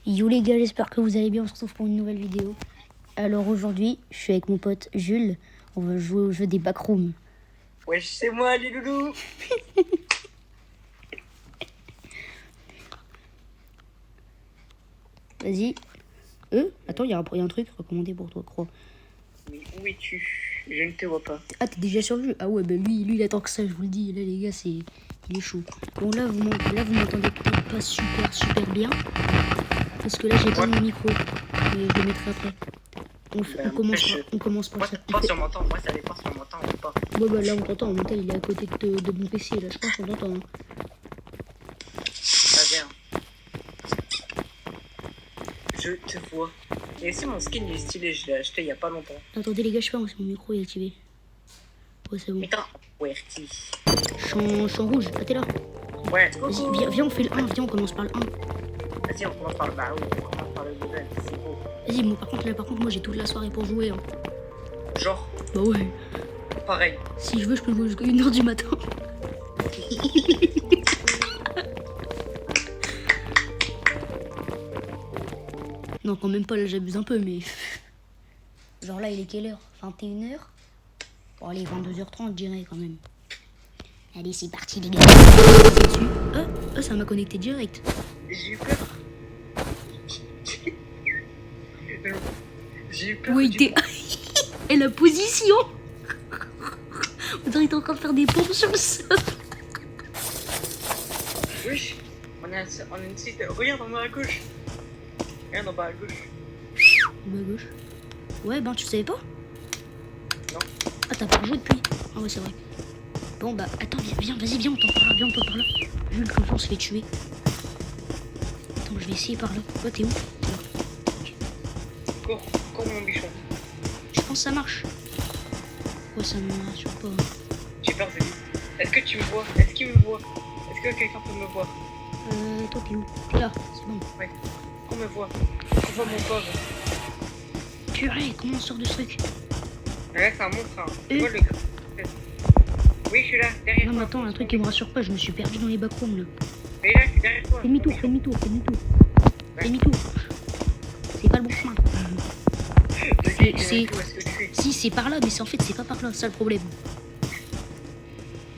Yo les gars, j'espère que vous allez bien, on se retrouve pour une nouvelle vidéo. Alors aujourd'hui, je suis avec mon pote Jules, on va jouer au jeu des backrooms. Wesh, c'est moi les loulous. Vas-y. Attends, il y a un truc recommandé pour toi, crois. Mais où es-tu? Je ne te vois pas. Ah, t'es déjà sur le jeu? Ah ouais, bah lui il attend que ça, je vous le dis. Là les gars, il est chaud. Bon là, vous m'entendez peut-être pas super bien. Parce que là, j'ai pas mon micro. Mais je le mettrai après. On commence par moi, ça. Moi, si on m'entend, moi, ça dépend si on m'entend ou pas. Ouais, bah là, on t'entend. Mon tel, il est à côté de mon PC. Là, je pense qu'on t'entend. Hein. Ça vient. Je te vois. Et c'est mon skin, il est stylé, je l'ai acheté il y a pas longtemps. Attendez, les gars, je sais pas, si mon micro est activé. Ouais, c'est bon. Putain, Werty. Champ rouge, ah, t'es là. Ouais, vas-y, viens, on fait le 1. Viens, on commence par le 1. Vas-y, on commence par le bas. On commence par le level, c'est beau. Vas-y, moi, par contre, moi, j'ai toute la soirée pour jouer. Hein. Genre, bah ouais. Pareil. Si je veux, je peux jouer jusqu'à 1h du matin. Non, quand même pas, là, j'abuse un peu, mais... Genre là, il est quelle heure? 21h? Bon, allez, 22h30, je dirais, quand même. Allez, c'est parti, les gars. Ça m'a connecté direct. J'ai eu peur. J'ai eu peur. Oui, t'es... Et la position. On dirait que t'es en train de faire des pompes sur le sol. Wesh, on a une site. Regarde en bas à gauche. Regarde en bas à gauche. En bas à gauche. Ouais, ben tu savais pas? Non. Ah, t'as pas joué depuis? Ah ouais, c'est vrai. Bon, bah, attends, viens, vas-y, viens, on t'en parle, Jules, comme ça, on se fait tuer. Attends, je vais essayer par là. Toi, t'es où? T'es là. Okay. Cours, mon bichon. Je pense que ça marche. Ouais, ça me rassure pas. J'ai peur, Zélie. Est-ce que tu me vois? Est-ce qu'il me voit? Est-ce que quelqu'un peut me voir? Toi, t'es où? T'es là, c'est bon. Ouais. Qu'on me voit. Qu'on voit mon pauvre. Purée, comment on sort de ce truc? Là, c'est un monstre, hein. Tu vois le gars? Oui, je suis là, derrière toi. Non, mais attends, un truc qui me rassure pas, je me suis perdu dans les backrooms, là. Mais là, je suis derrière toi. Fais demi-tour. Ouais. Demi-tour. C'est pas le bon chemin. Si, c'est par là, mais en fait, c'est pas par là, c'est ça le problème.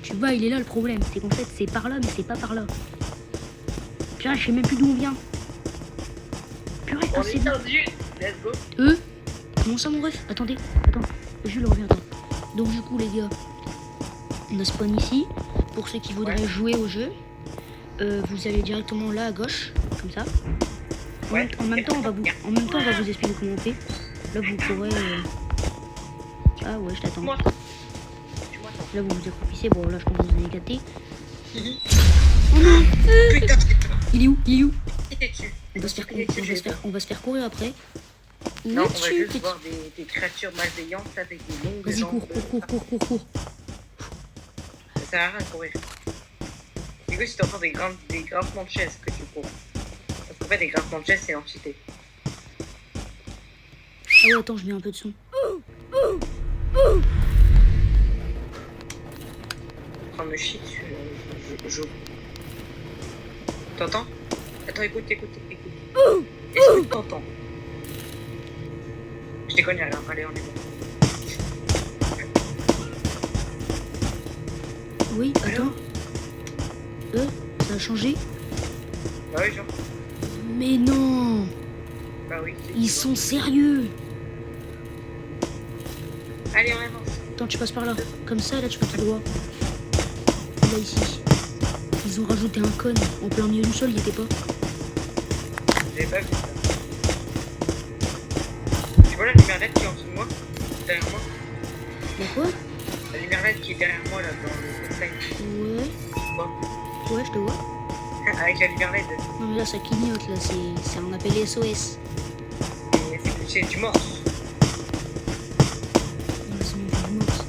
Tu vois, il est là le problème. C'est qu'en fait, c'est par là, mais c'est pas par là. Purée, je sais même plus d'où on vient. Purée, on est perdu. Let's go. Comment ça, mon ref? Attends. Jules, reviens, attends. Donc, du coup, les gars, on a spawn ici. Pour ceux qui voudraient jouer au jeu, vous allez directement là à gauche, comme ça. En même temps, on va vous expliquer comment on fait. Là, vous pourrez... Ah ouais, je t'attends. Là, vous vous accroupissez. Bon, là, je pense que vous avez capté. Oh non. Putain, Il est où? On va se faire courir après. Non, on va juste voir des créatures malveillantes avec des longues Vas-y, jambes. cours. Ça sert à rien de courir. Du coup, si t'entends des grincements de chaises que tu cours. Parce qu'en fait, des grincements de chaises, c'est l'entité. Ah ouais, attends, je mets un peu de son. En me shit, je... T'entends? Attends, écoute. Est-ce que t'entends? Je déconne, rien. Allez, on est bon. Oui, attends. Ça a changé? Bah oui, genre. Mais non! Bah oui. Ils sont sérieux! Allez, on avance. Attends, tu passes par là. Comme ça, là, tu peux tout droit. Là, ici. Ils ont rajouté un cône en plein milieu du sol, il était pas. J'ai pas vu ça. Tu vois la lumière LED qui est en dessous de moi? Derrière moi? Mais quoi? La lumière LED qui est derrière moi, là, dans le slime. Ouais, je te vois. Avec la lumière LED. Non, mais là, ça clignote, là. C'est un appel SOS. C'est du morse. Non, c'est mon jeu de morse.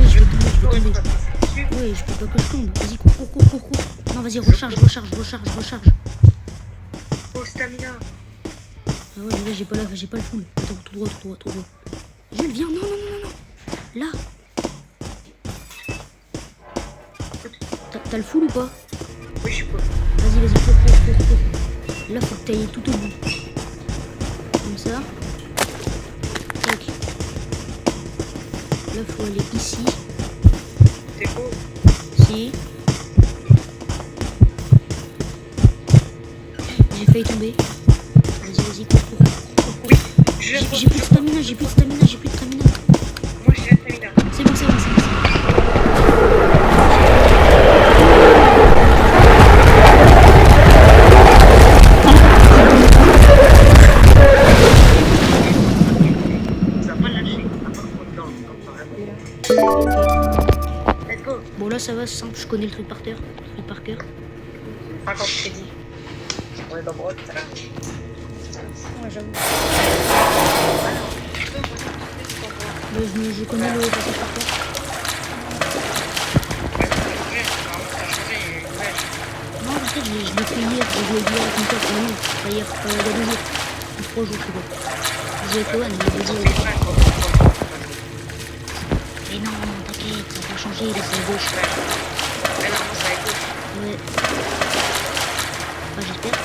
Je vais tomber. Ouais, je peux pas que je tombe. Vas-y, cours. Non, vas-y, recharge. Oh, stamina. Ah ouais, mais là, j'ai pas le full. Attends, tout droit. Jules, viens, non. Là. T'as le full ou pas? Oui, je suis cool. Vas-y, vas-y, cours. Là, faut que t'ailles tout au bout. Comme ça. Tac. Là, faut aller ici. C'est cool. Si. J'ai failli tomber. Vas-y, cours. Oui, je viens de J'ai plus de stamina, j'ai plus de stamina. Moi, j'ai la stamina. C'est bon. Ça va pas lâcher. À part qu'on est dans le temps. Let's go. Bon, là, ça va, c'est simple. Je connais le truc par cœur. 50 crédits. On est dans le droit, ça va. Ouais, j'avoue. Je connais le passage par cœur. Non, en fait, je l'ai fait hier. Je l'ai dit à ton pote. Non, pas hier. Il y a 2 jours. 3 jours, c'est bon. Je l'ai fait, ouais, mais il y a 2 jours. Mais non, t'inquiète, ça va changer. Là, c'est à gauche. Mais non, c'est à gauche. Ouais. Enfin, j'espère.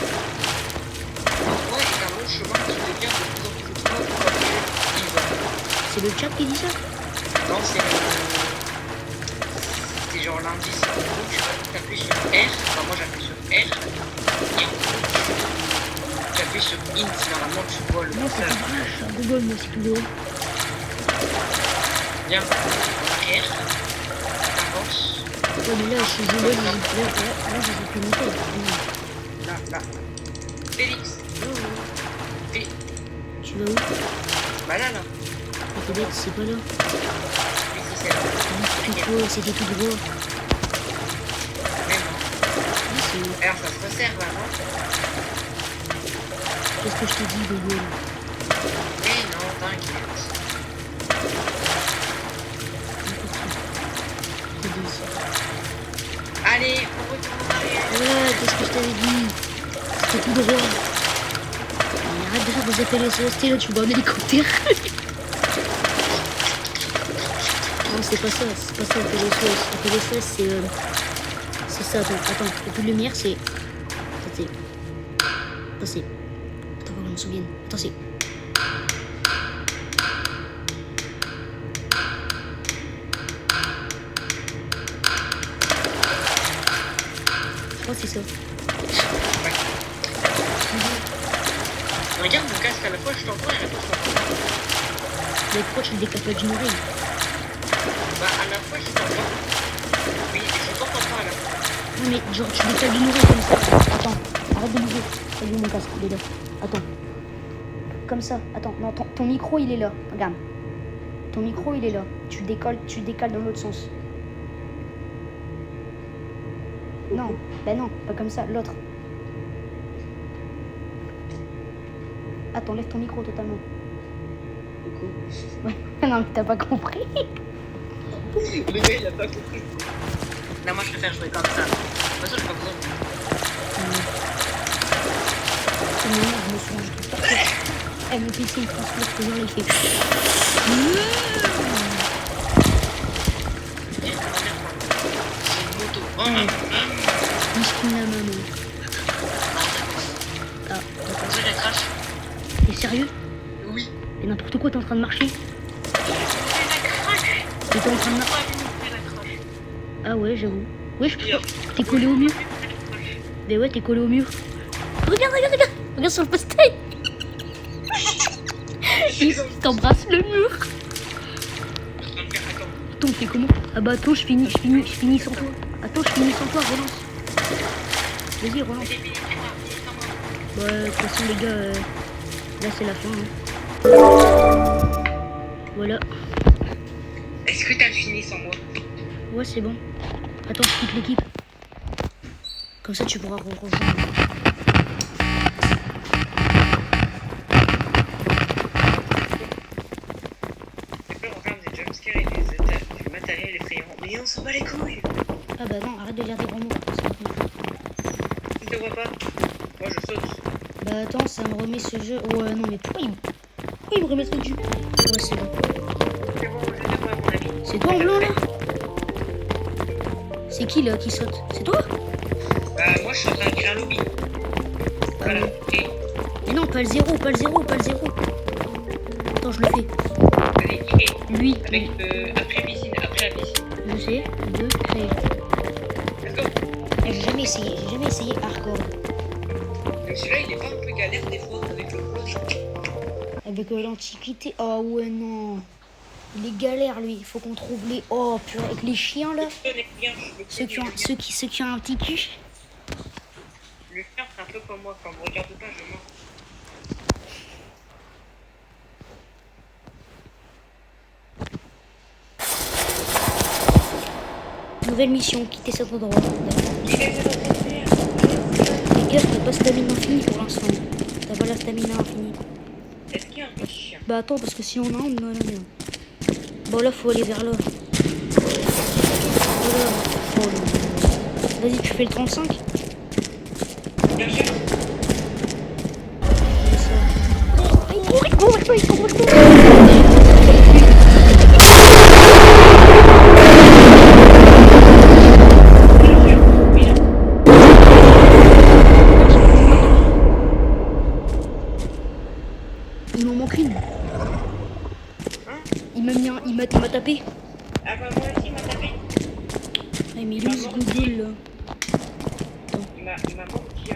Ouais, et un long chemin qui devient de plus en plus étroit pour aller. C'est le chat qui dit ça? Non, c'est genre l'indice. Donc, tu appuies sur R. Enfin, moi, j'appuie sur R. Et tu appuies sur Int. Normalement, tu vois le Non, c'est curseur. tout droit. Je suis à Google, moi, c'est plus haut. Viens, R. Avance. Ouais, mais là, je suis gelé. Là, je vais plus monter. Là. Félix. Tu vas où? Bah là. Mais t'es bête, c'est pas là. Ici, c'est là. C'était tout droit. Mais non. Ah, c'est où? Alors, ça se resserre là, non? Qu'est-ce que je t'ai dit, Google? Mais non, t'inquiète. Allez, on retourne en arrière. Ouais, qu'est-ce que je t'avais dit? C'était tout droit. Mais arrête de faire des appels SOS, là, tu vois un hélicoptère. Non, c'est pas ça, appel SOS. Appel SOS, c'est ça, attends, le coup de lumière, c'est... Attends, faut que je me souvienne. Attends, c'est... Je crois que c'est ça. Ouais. Regarde mon casque à la fois, je t'entends et à la fois je t'entends. Mais pourquoi tu le décapes pas d'une oreille? Bah à la fois je t'entends. Oui, et je t'entends pas à la fois. Non mais genre tu décales d'une oreille comme ça. Attends, arrête de bouger. Salut mon casque, il est là. Attends. Comme ça, attends, non, ton micro il est là. Regarde. Ton micro il est là. Tu décales dans l'autre sens. Non, bah non, pas comme ça, l'autre. Attends, lève ton micro totalement. Ouais, non mais t'as pas compris. Le gars il a pas compris. Non, moi je préfère jouer comme ça. De toute façon, j'ai pas besoin de. Je me suis Eh, mon PC il transpire toujours les faits. C'est une moto. Miskina maman. Ah, D'accord. Ça, j'ai crash. t'es sérieux? Oui. Et n'importe quoi, t'es en train de marcher? T'es en train de marcher? Ah ouais, j'avoue. Ouais, je peux. T'es collé au mur. Mais ouais, t'es collé au mur. Regarde. Regarde sur le post-it. Il t'embrasse le mur. Attends, on fait comment? Ah bah attends, je finis sans toi. Attends, je finis sans toi, relance. Vas-y, relance. Bah, de toute façon, les gars, là c'est la fin. Hein. Voilà. Est-ce que t'as fini sans moi? Ouais, c'est bon. Attends, je quitte l'équipe. Comme ça, tu pourras rejoindre. Du matériel effrayant. Mais on s'en bat les couilles. Ah bah non, arrête de lire des grands mots. Tu te vois pas? Moi je saute. Bah attends, ça me remet ce jeu. Ouais, non, mais pourquoi il me remet ce jeu? Ouais, c'est bon. C'est bon, je te vois, mon ami. C'est toi en blanc là? C'est qui là qui saute? C'est toi? Bah Moi, je suis en train de créer un lobby. Voilà. Et Mais non, pas le zéro, pas le zéro, pas le zéro. Attends, je le fais. allez, créer. Lui, Avec, après piscine, après la piscine. je sais, de créer. Let's go. J'ai jamais essayé hardcore. Donc celui-là, il est pas un peu galère des fois avec le cloche. Avec l'antiquité. Oh ouais, non. Il est galère, lui. Il faut qu'on trouve les. Oh, purée, avec les chiens là. Je connais bien, je Ceux qui ont, connais bien. ceux qui ont un petit cul. Le chien, c'est un peu comme moi. Quand vous regardez pas, je mens. Nouvelle mission, quitter cet endroit. Il est dans cette terre. Les gars, t'as pas stamina infinie pour l'instant. T'as pas la stamina infinie. Est-ce qu'il y a un petit chien? Bah attends, parce que si on a un, on en a bien. Bon là, faut aller vers là. Voilà. Oh, le- Vas-y, tu fais le 35. Il y a un chien. Fais ça. Il court, il court, il court, il court, il court. Il m'en manque une. Hein? Il m'a mis un... Il m'a tapé. Ah bah moi aussi, il m'a tapé. Ouais, mais lui, ce goudil là. Il m'a menti.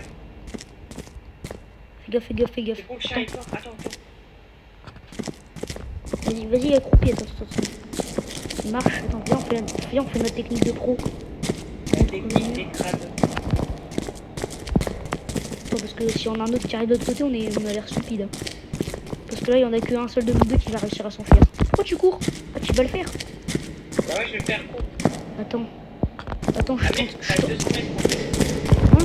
Fais gaffe, fais gaffe, fais gaffe. C'est bon, le chien est mort. Attends. Vas-y, vas-y, accroupi, attends. Il marche, attends, viens, on fait notre technique de pro. La technique des crabes. Attends, parce que si on a un autre qui arrive de l'autre côté, on a l'air stupide. Hein. Parce que là, il y en a qu'un seul de nous deux qui va réussir à s'enfuir. Pourquoi tu cours? Ah, tu vas le faire. Bah ouais, je vais le faire court. Attends, je Ah mec, tente. t'as 200 mètres pour faire. Hein?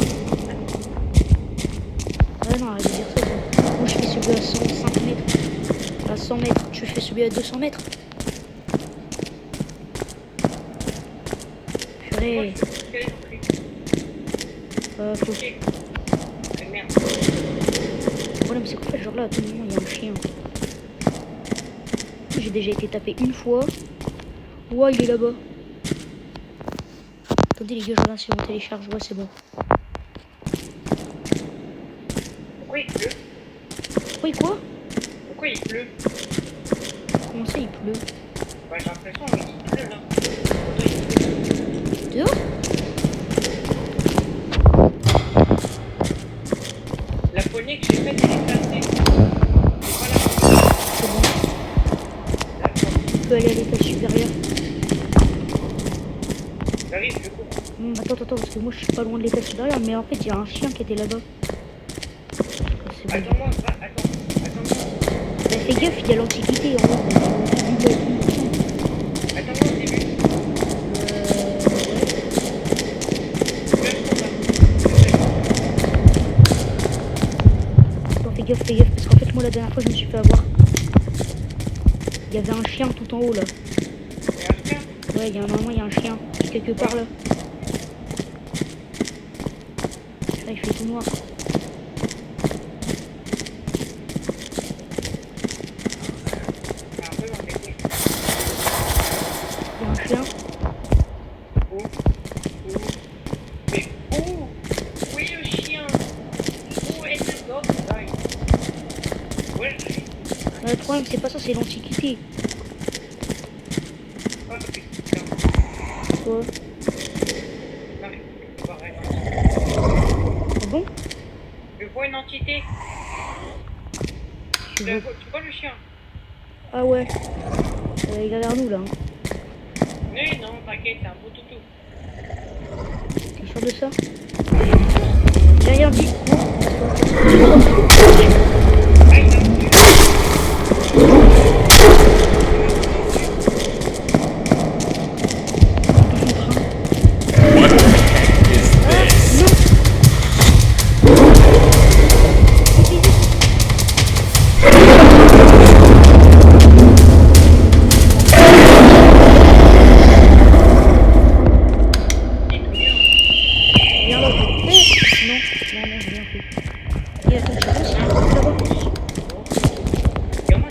Ah non, arrête de dire ça. Toi. Moi, je fais celui à 105 mètres. À 100 mètres. Tu fais celui à 200 mètres. Purée. Faut... Ok. Merde. Le problème, c'est qu'en fait, genre là, à tout moment, il y a un chien. J'ai déjà été tapé une fois. Ouais, il est là-bas. Attendez, les gars, je regarde si on télécharge. Ouais, c'est bon. Pourquoi il pleut? Oui, quoi? Pourquoi il pleut? Comment ça, il pleut? Bah j'ai l'impression qu'il pleut là. Pourquoi il pleut? Dehors? La poignée que j'ai faite, elle est cassée. C'est pas la C'est bon. D'accord. On peut aller à l'étage supérieur. J'arrive, je cours. Attends, parce que moi, je suis pas loin de l'étage supérieur. Mais en fait, il y a un chien qui était là-bas. C'est bon. Attends-moi, attends-moi. Bah, fais gaffe, il y a l'antiquité en haut. Attends-moi au début. Ouais. Là, je cours là. Attends, fais gaffe, parce qu'en fait, moi, la dernière fois, je me suis fait avoir. Il y avait un chien tout en haut, là. Il y a un chien. Ouais, normalement, il y a un chien. Quelque part, là. Là, il fait tout noir. C'est un peu embêté. Il y a un chien. Où? Mais où? Où est le chien? Où est le dog? Où est le chien? Le problème, c'est pas ça, c'est l'antiquité. Oh, putain. Quoi? Non, mais c'est pas vrai. Ah bon? Je vois une entité. Tu Tu veux... vois le chien? Ah ouais. Il a vers nous, là. Hein. Mais non, t'inquiète, c'est un beau toutou. T'es sûr de ça? J'ai rien dit. Ah, il a voulu. Viens là. Non, j'ai rien fait. Et attends, tu vois, c'est un truc là-bas. Regarde-moi,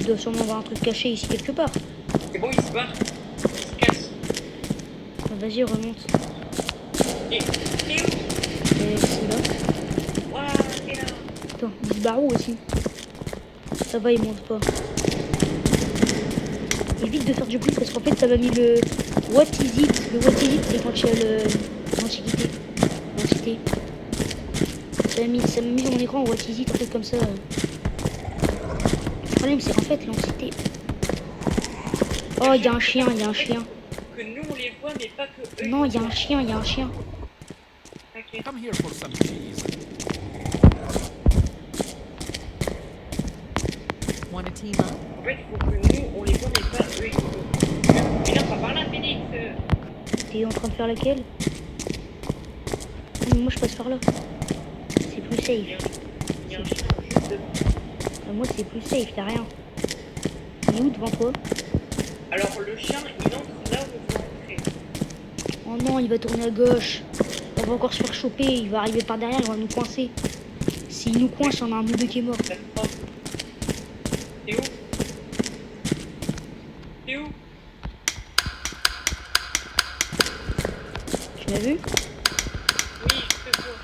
Il doit sûrement avoir un truc caché ici quelque part. c'est bon, il se barre. Vas-y, remonte. Et t'es où? Et c'est là. Waouh, t'es là. Attends, il se barre où aussi? Ça va, il monte pas. Évite de faire du bruit parce qu'en fait, ça m'a mis le What is it? Le What is it, c'est quand il y a l'antiquité. L'entité. Ça m'a mis sur mon écran What is it, un truc comme ça. Le problème, c'est qu'en fait, l'entité. Oh, il y a un chien, il y a un chien. Que nous on les voit, mais pas que eux. Non, il y a un chien, il y a un chien. T'inquiète. Come here for some cheese. Want to team up? En fait, il faut que nous on les voit, mais pas eux. Ils nous. Mais non, pas par là, Félix. T'es en train de faire laquelle? Non, mais moi, je passe par là. C'est plus safe. Il y a un chien juste devant. Moi, c'est plus safe, y'a rien. Il est où devant toi? Alors le chien, il entre là où on veut entrer. Oh non, il va tourner à gauche. On va encore se faire choper. Il va arriver par derrière, il va nous coincer. S'il nous coince, on a un de deux qui est mort. T'es où? T'es où? Tu l'as vu? Oui, je te vois.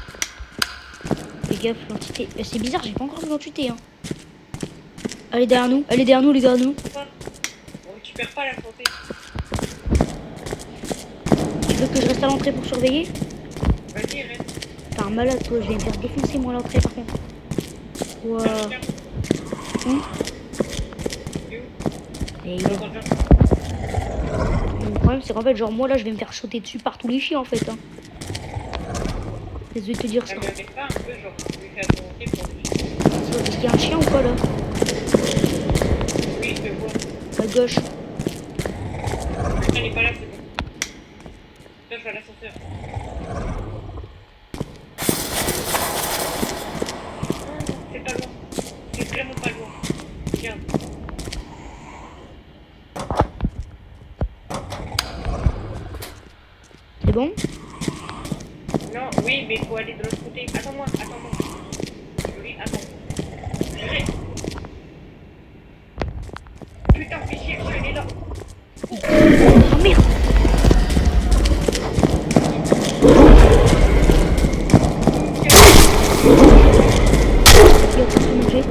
Fais gaffe, l'entité. C'est bizarre, j'ai pas encore vu l'entité. Hein. Elle est derrière nous, elle est derrière nous, les gars, nous. On récupère pas la santé. Tu veux que je reste à l'entrée pour surveiller? Vas-y, reste. T'es un malade, toi. Je vais me faire défoncer, moi, à l'entrée, par contre. Wow. Hum. T'es où? Et J'entends bien. le problème, c'est qu'en fait, genre, moi, là, je vais me faire sauter dessus par tous les chiens, en fait. Hein. Désolé de te dire ça. Ça me met pas un peu, genre, on lui fait volonté pour lui. Est-ce qu'il y a un chien ou pas, là? Oui, je te vois. À gauche. Elle est pas là, c'est bon. Là, je vais à l'ascenseur. C'est pas loin. C'est vraiment pas loin. Regarde. C'est bon? Non, oui, mais il faut aller de l'autre côté. Attends-moi, attends-moi. Julie, attends. Julie. Putain, fais chier, le chien, il est là. Oh merde! Il est en train de se manger.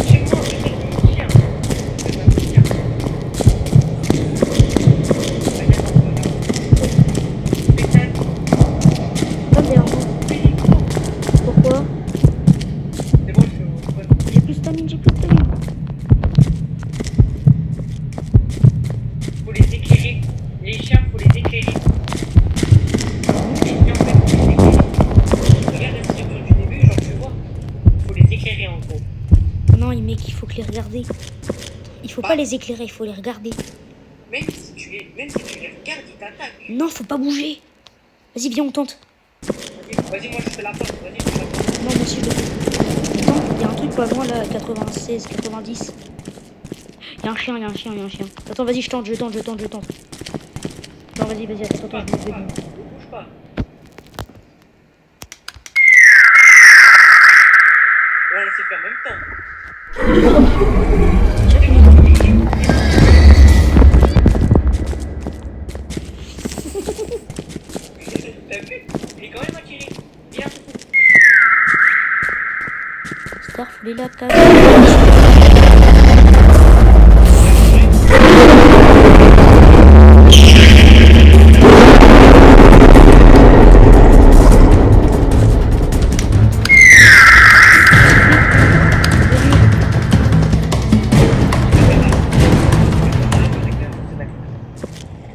Chez moi, c'est mon chien. C'est mon chien. Pétale. Pas derrière moi. Pourquoi? C'est bon, je suis J'ai plus de stamina, j'ai plus de stamina. Faut les éclairer. Les chiens, faut les éclairer. Les chiens, en fait, faut les éclairer. Regarde la structure du début, genre tu vois. Faut les éclairer en gros. Non, mec, il faut que les regarder. Il faut pas les éclairer, il faut les regarder. Même si tu les regardes, ils t'attaquent. Non, faut pas bouger. Vas-y, viens, on tente. Vas-y, moi je fais la porte. Vas-y, je fais la porte. Non, moi aussi, je le fais. Non, il y a un truc pas loin, là, 96, 90. Il y a un chien, il y a un chien, il y a un chien. Attends, vas-y, je tente. Non, vas-y, attends, Pas, je vais pas, bouge pas. On va laisser faire en même temps. T'as vu? Il est quand même attiré. Il a un coucou. Starful est là, casse.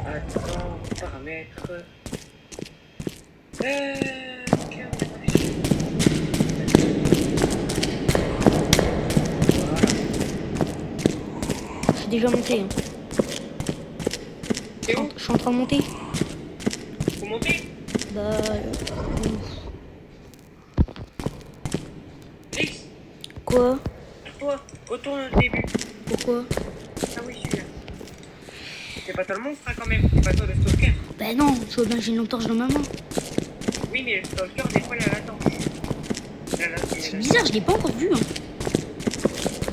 Attends, paramètres. Je suis déjà monté. Hein. T'es où? Je suis en train de monter. Faut monter? Bah. Félix, Quoi? toi, retourne au début. Pourquoi? Ah oui, celui-là. C'est pas toi le monstre, hein, quand même. C'est pas toi le stalker. Bah non, tu vois bien que j'ai une lampe torche dans ma main. Oui, mais le stalker, des fois, il a la torche. C'est bizarre, je l'ai pas encore vu. Hein.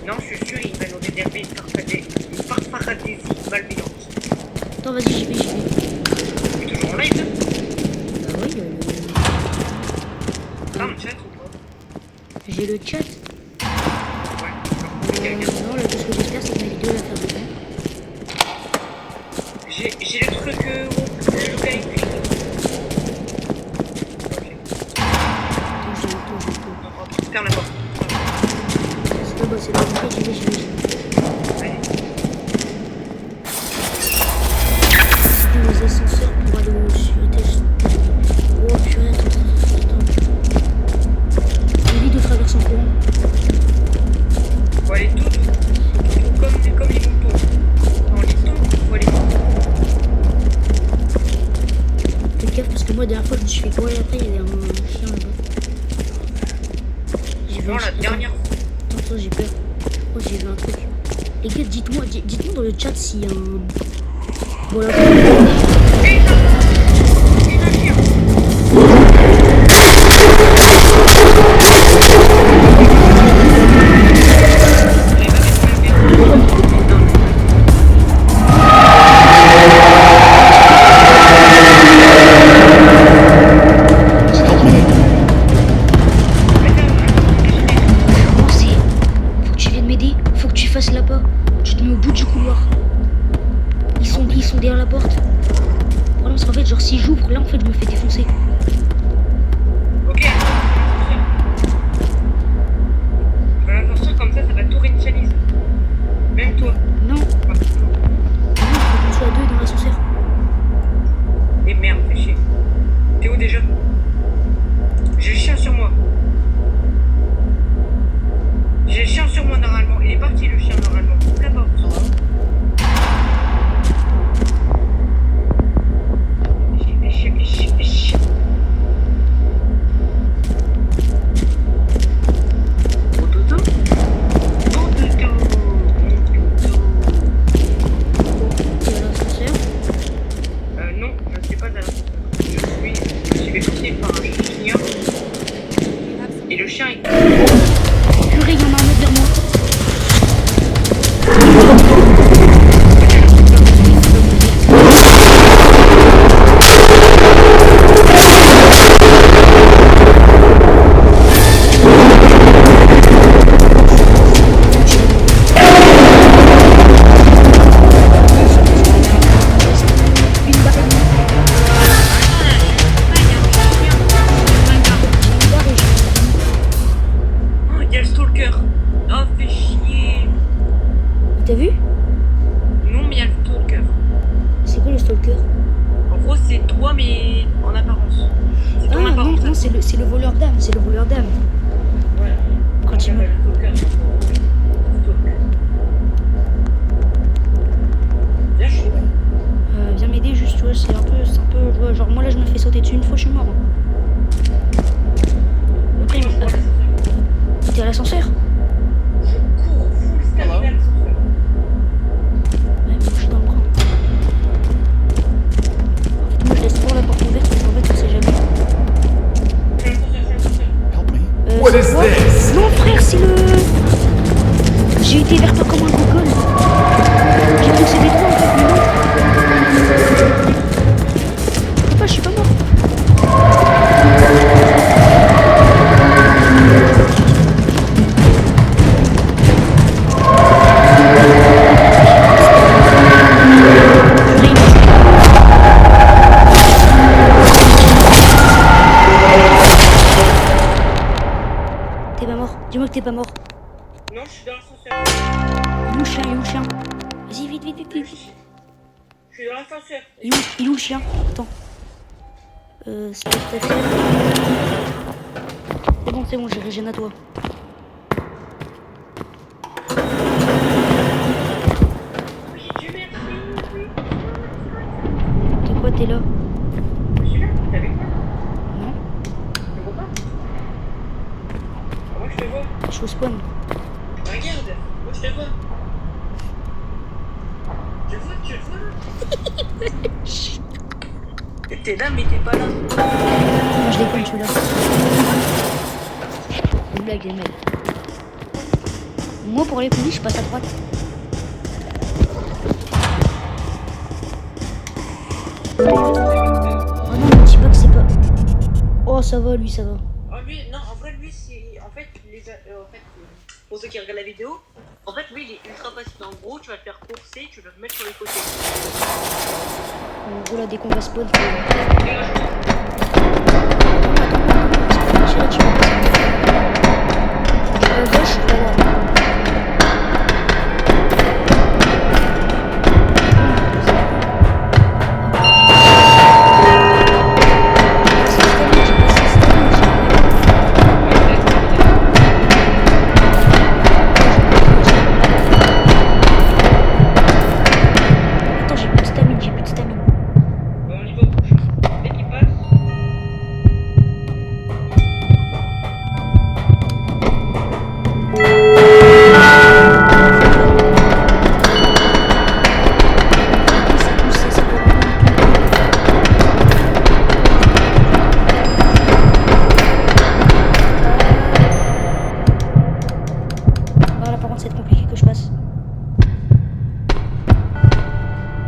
Non, je suis sûr, il va nous réserver une torche à des... farfaratésie malveillante. Attends, vas-y, j'y vais. T'es toujours en live là? Bah oui, Ah, mon chat ou pas? j'ai le chat. Ouais, genre, Non, là, tout ce que j'espère, c'est que ma vidéo va faire de temps. j'ai le truc le look électrique. Ok. Attends, j'ai le temps. Non, ferme la porte. C'est pas bon, c'est pas bon. J'y vais. Allez. Dans les ascenseurs pour aller au surétage. Oh purée, attends. Évite de traverser en courant. Faut aller tout comme les moutons. Non, les tons, faut aller tout. Fais gaffe parce que moi, la dernière fois, je me suis fait courir après, il y avait un chien là-bas. J'ai vu Non, un la chien. dernière fois. Attends, j'ai peur. Oh, j'ai vu un truc. Les gars, dites-moi dans le chat s'il y a un. Bon, là, Et ça, c'est un chien. Faut que tu viennes m'aider. Faut que tu fasses là-bas. Tu te mets au bout du couloir. Ils sont derrière la porte. Le problème, c'est qu'en fait, genre, si j'ouvre, là, en fait, je me fais défoncer. Ok. Fais attention, comme ça va tout réinitialiser. Même toi. Non, il faut qu'on soit deux dans l'ascenseur. Et merde, fais chier. T'es où déjà? J'ai le chien sur moi. J'ai le chien sur moi normalement. Il est parti le chien normalement. Ouvre la porte. Chier. Mon dodo. T'es à l'ascenseur. Non, je ne suis pas à l'ascenseur. Je suis fait porter par un chien. Et le chien est... Purée, il y en a un autre vers moi. Une barre et demie. Une barre et Oh, il y a le stalker. Oh, fais chier. il t'a vu? Non, mais il y a le stalker. C'est quoi le stalker? En gros, c'est toi, mais en apparence. C'est Ah ton non, apparence. non, c'est le voleur d'âme. C'est le voleur d'âme. Ouais. Quand il me... Le stalker. Stalker. Bien chaud. Viens m'aider juste, tu vois, c'est un peu, ouais, genre moi là je me fais sauter dessus une fois, je suis mort. Après, t'es à l'ascenseur? Je cours full stamina à l'ascenseur. Ouais, moi je suis dans le bras. En fait, moi je laisse toujours la porte ouverte parce qu'en fait on sait jamais. C'est l'ascenseur. Help me. What is this? Non frère, c'est le... J'ai été vers toi comme un gogol. J'ai cru que c'était toi en fait, mais non. Pourquoi je suis pas mort? T'es pas mort. Dis-moi que t'es pas mort. Non, je suis dans l'ascenseur. Il est où le chien? Il est où le chien? Vas-y, vite. Je suis dans l'ascenseur. Il est où le chien? Attends. Spectateur. C'est bon, j'ai régène à toi. Oui, Dieu merci. Oui. T'es quoi, t'es là? Je suis là. T'as vu quoi? Non? Tu me vois pas? Ah, moi, je te vois. Je suis au spawn. Regarde. Moi, je te vois. Tu le vois là? T'es là, mais t'es pas là. Non, je déconne, celui-là. Une blague, les mecs. Moi, pour aller plus vite, je passe à droite. Oh non, me dis pas que c'est pas. Oh, ça va, lui, ça va. Ah, lui, non, en vrai, lui, c'est. En fait, pour ceux qui regardent la vidéo, en fait, lui, il est ultra facile. En gros, tu vas te faire courser, tu vas te mettre sur les côtés. En gros, là, dès qu'on va spawn, faut. Et là, je Gauche, à droite. Attends, j'ai plus de stamine, j'ai plus de stamine. on y va au prochain. Dès qu'il passe. Ça pousse, ça peut voilà, par contre, c'est compliqué que je passe.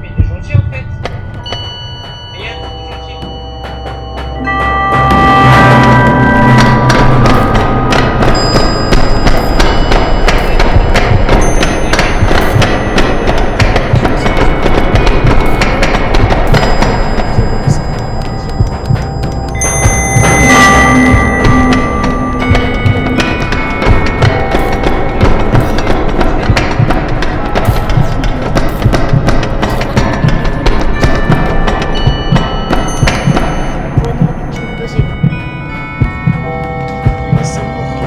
Mais il est gentil en fait. Regarde, il est gentil. Ouais, non, là, par contre, je peux plus passer. Là, c'est mort.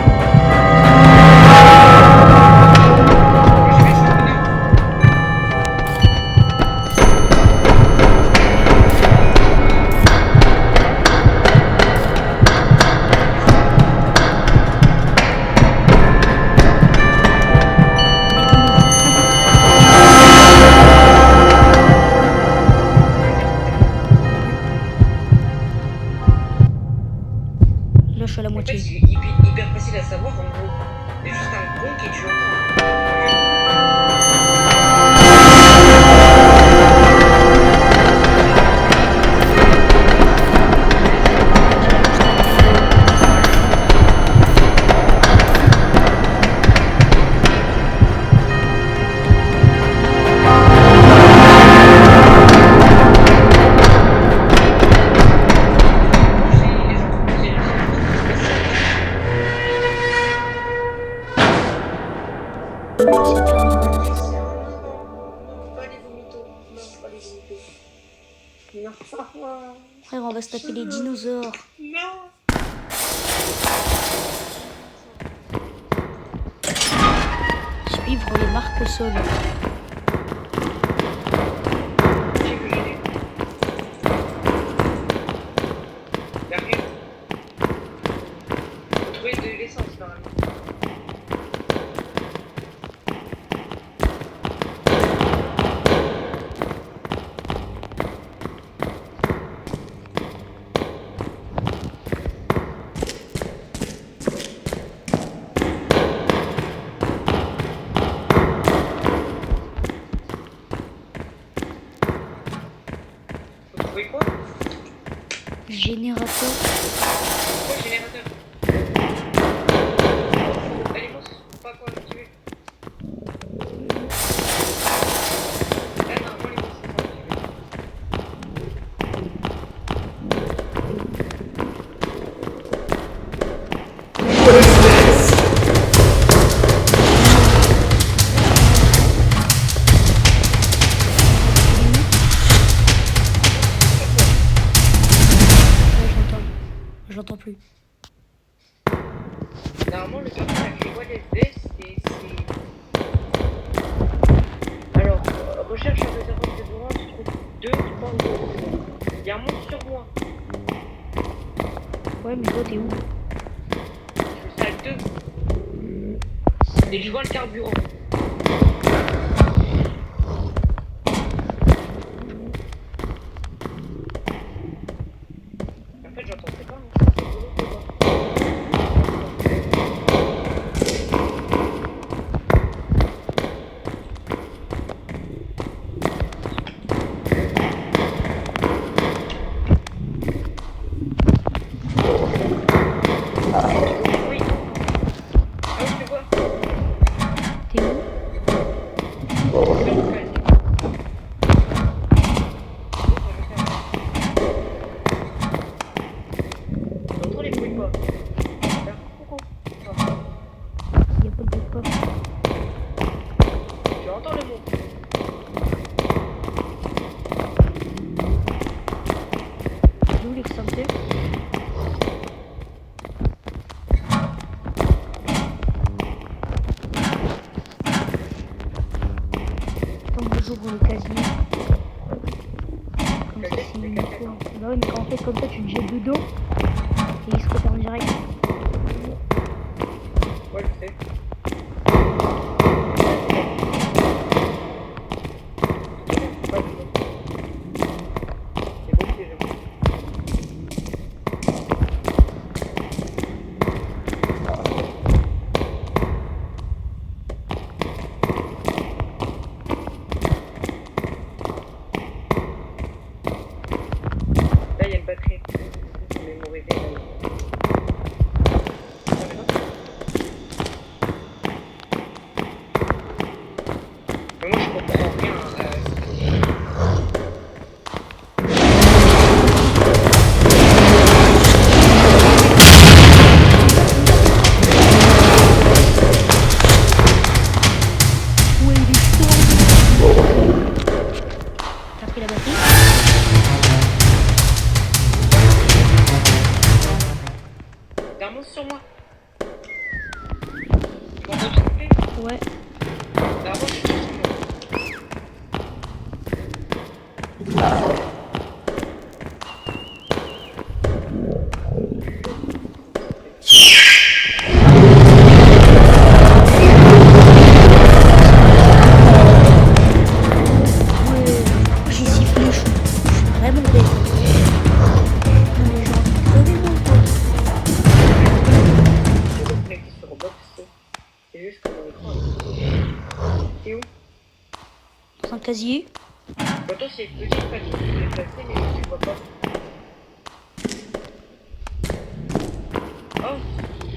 Là, je suis à la En fait, moitié. c'est hyper facile à savoir en gros. Il y a juste un gong et tu l'entends. C'est terminé. Non, pas les vomitos. Non, pas les vomitos. Non. Frère, on va se taper les dinosaures. Non. Suivre les marques au sol. J'ai que j'ai. Y'a rien. Faut trouver de l'essence normalement. Faut trouver quoi? Générateur. Quoi, générateur? Allez, pense pas quoi activer. Là, normalement, les monstres sont activés. Ouais, je l'entends plus. Normalement, le truc avec les boîtes SD, alors, recherche un réservoir de bourrin, tu trouves 2, 3 ou il y a un monstre sur moi. Ouais, mais toi, t'es où? Je suis salle 2. Et je vois le carburant. En fait, j'entends pas, Ouais, mais en fait, comme ça, tu te jettes dedans et il se referme direct. Ouais, je sais. C'est bon, c'est bon. Là, il y a une batterie. Je vais mémoriser. Mais moi, je comprends rien. Ouais, il est chaud. T'as pris la batterie? T'as un monstre sur moi. Tu m'entends, s'il te plaît? Ouais. T'as un monstre sur moi. Ouais. J'ai sifflé, je suis vraiment bête. Non, mais j'ai envie de crever, moi, quoi. Je vais connecter sur Roblox. C'est juste que mon écran. C'est où? Dans un casier. Bah, toi, c'est petit, pas qu'il faut se déplacer, mais tu vois pas. Oh,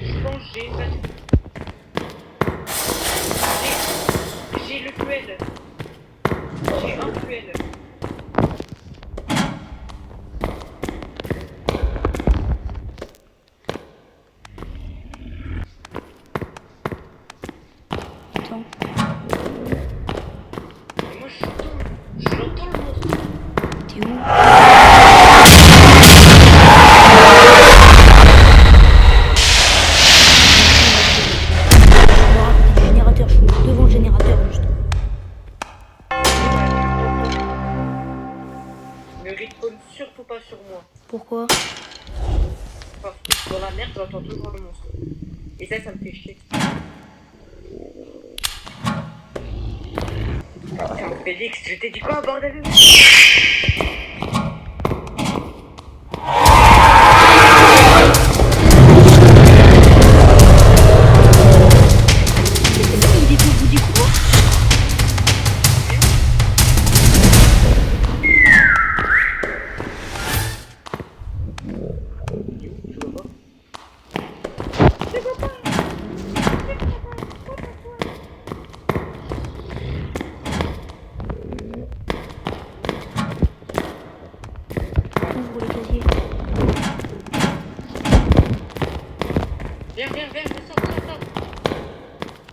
je pense que j'ai une batterie. J'ai le fuel. J'ai un fuel. Attends. Et moi, j'entends le monstre. T'es où? Générateur, je suis devant le générateur juste. Ne respawn surtout pas sur moi. Pourquoi? Parce que dans la merde, j'entends toujours le monstre. Et ça me fait chier. Putain, Félix, je t'ai dit quoi, bordel? Il est au bout du couloir. Je vois pas. Ouvre le casier. Viens, sors.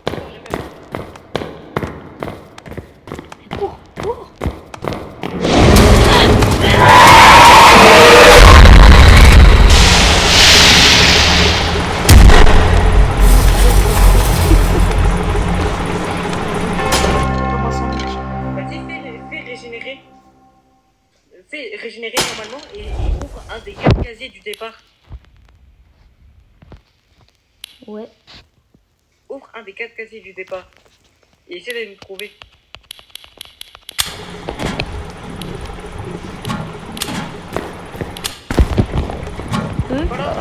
Sors, j'ai pas vu. Cours, cours. Comment ça marche? Vas-y, fais régénérer. Fais régénérer normalement et ouvre un des 4 casiers du départ. Ouais. Ouvre un des 4 casiers du départ. Et essaie de nous trouver. Voilà.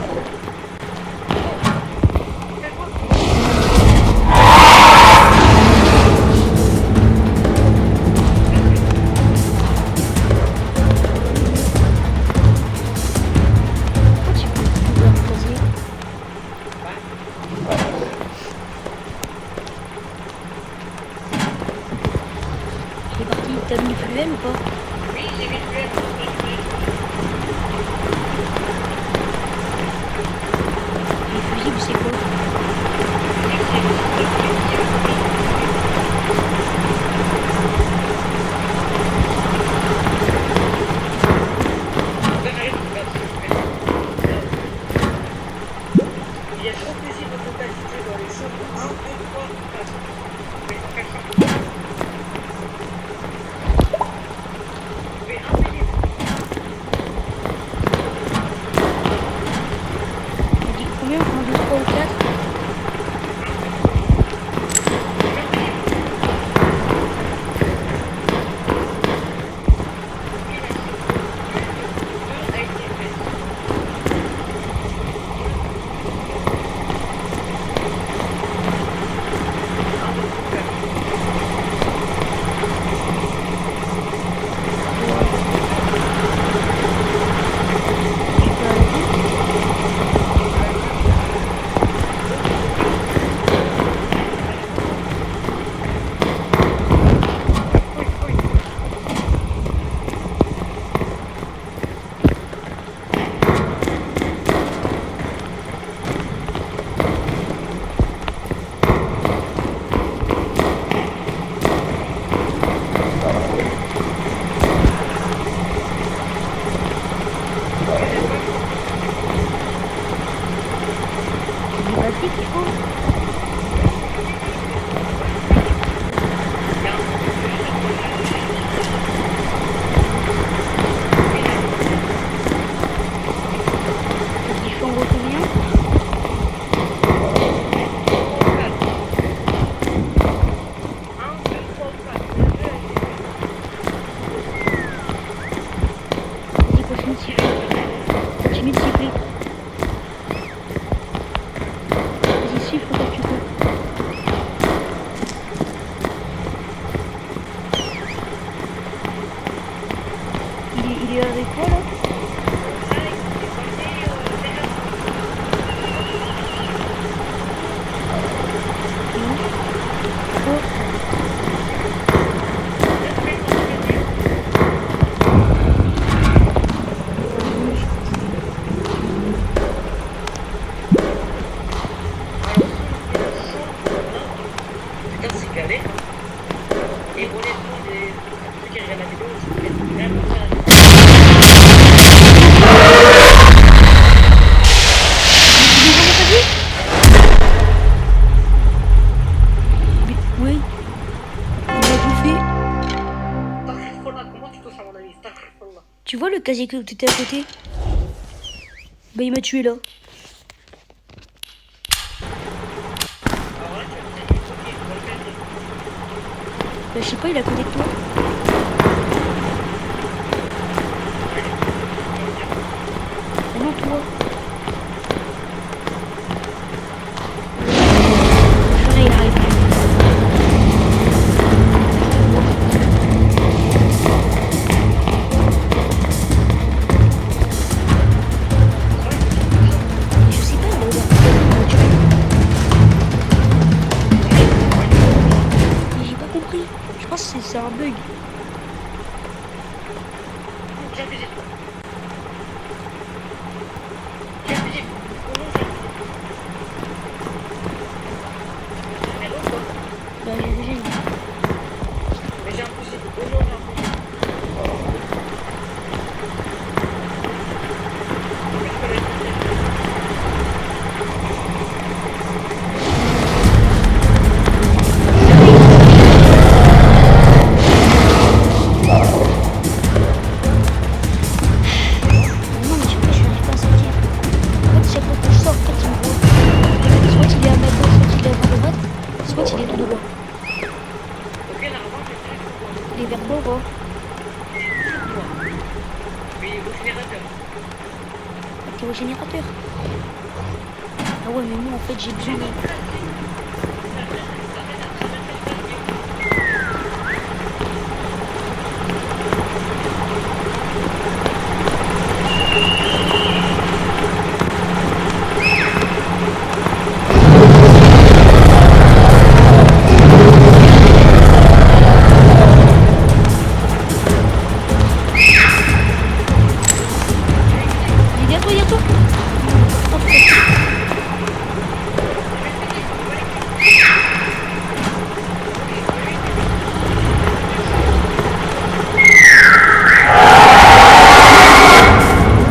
Fais-moi. Pourquoi tu peux ouvrir le casier? Il est parti. T'as mis le fluel ou pas? Oui, j'ai mis le fluel. Les fusibles, c'est quoi? Il y a trop de plaisir de totalité dans les choses 1, 2, 3, 4. Mais faut faire ça. Vous pouvez un plaisir. t'es avec quoi là? Ça, il est passé derrière moi. Oh, Là, je vais dans le milieu. Alors, putain, c'est galère. Et honnêtement, ceux qui regardent la vidéo, c'est vraiment ça. mais oui, il m'a bouffé. Astaghfirullah, comment tu touches à mon ami? Astaghfirullah. Tu vois le casier que t'étais à côté? Bah il m'a tué là. Alors là, tu vas me dire, ok, je dois le faire. Bah je sais pas, il est à côté de toi. Ah non, toi. Purée, il arrive. Je sais pas, il a ouvert pourquoi il m'a tué. Mais j'ai pas compris. Je pense que c'est un bug. J'ai abusé. J'ai abusé. Oh non, j'ai abusé. Mais non, quoi. Bah j'ai déjà dit. Mais j'ai abusé. Oh non, j'ai abusé. Mais je peux la faire. Non mais je n'arrive pas à sortir. En fait, chaque fois que je sors, en fait, il me voit. Soit il est à ma gauche, soit il est à ma droite, soit il est tout droit. Ok, la revanche, c'est très pour toi. Il est vers moi ou pas? Sur toi. Oui, au générateur. Ok, au générateur. Ah ouais, mais moi en fait j'ai besoin de... Il est derrière toi, Oh, putain.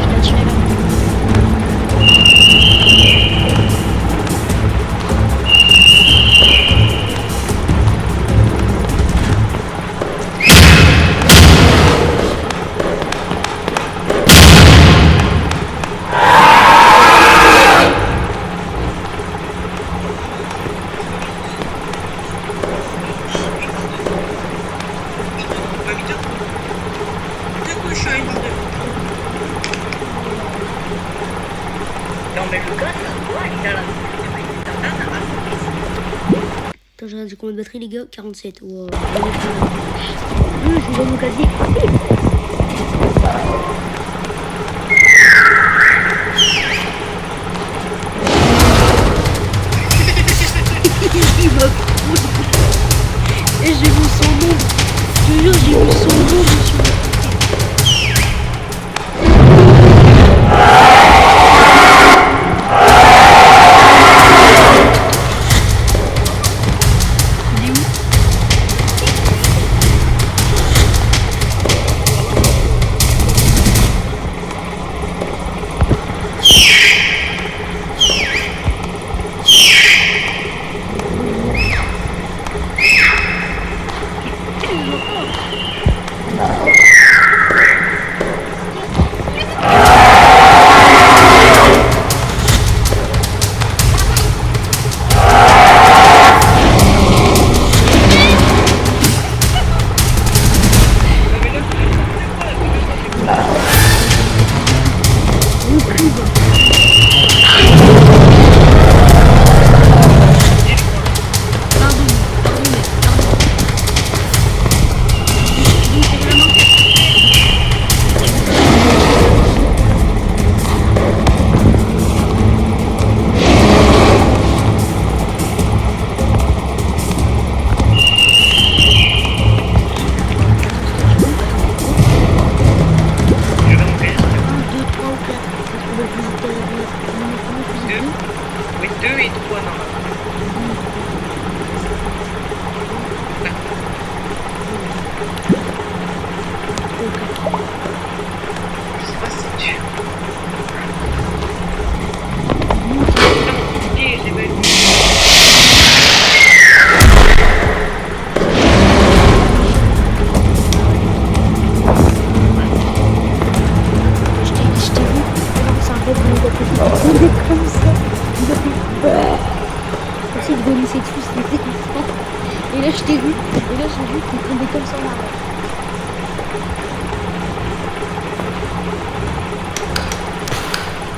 Je l'ai tiré là. Non, mais le gars, ça se voit, il a la Attends, je regarde combien de batterie les gars? 47. Wow. Je vais dans mon casier. Il m'a foutu. Et j'ai vu son nom. Je te jure, j'ai vu son nom dessus. Il est où? Il est comme ça. Il a fait. Comme s'il vomissait dessus, c'était content. Et là, je t'ai vu. Et là, j'ai vu qu'il tombait comme ça en arrière.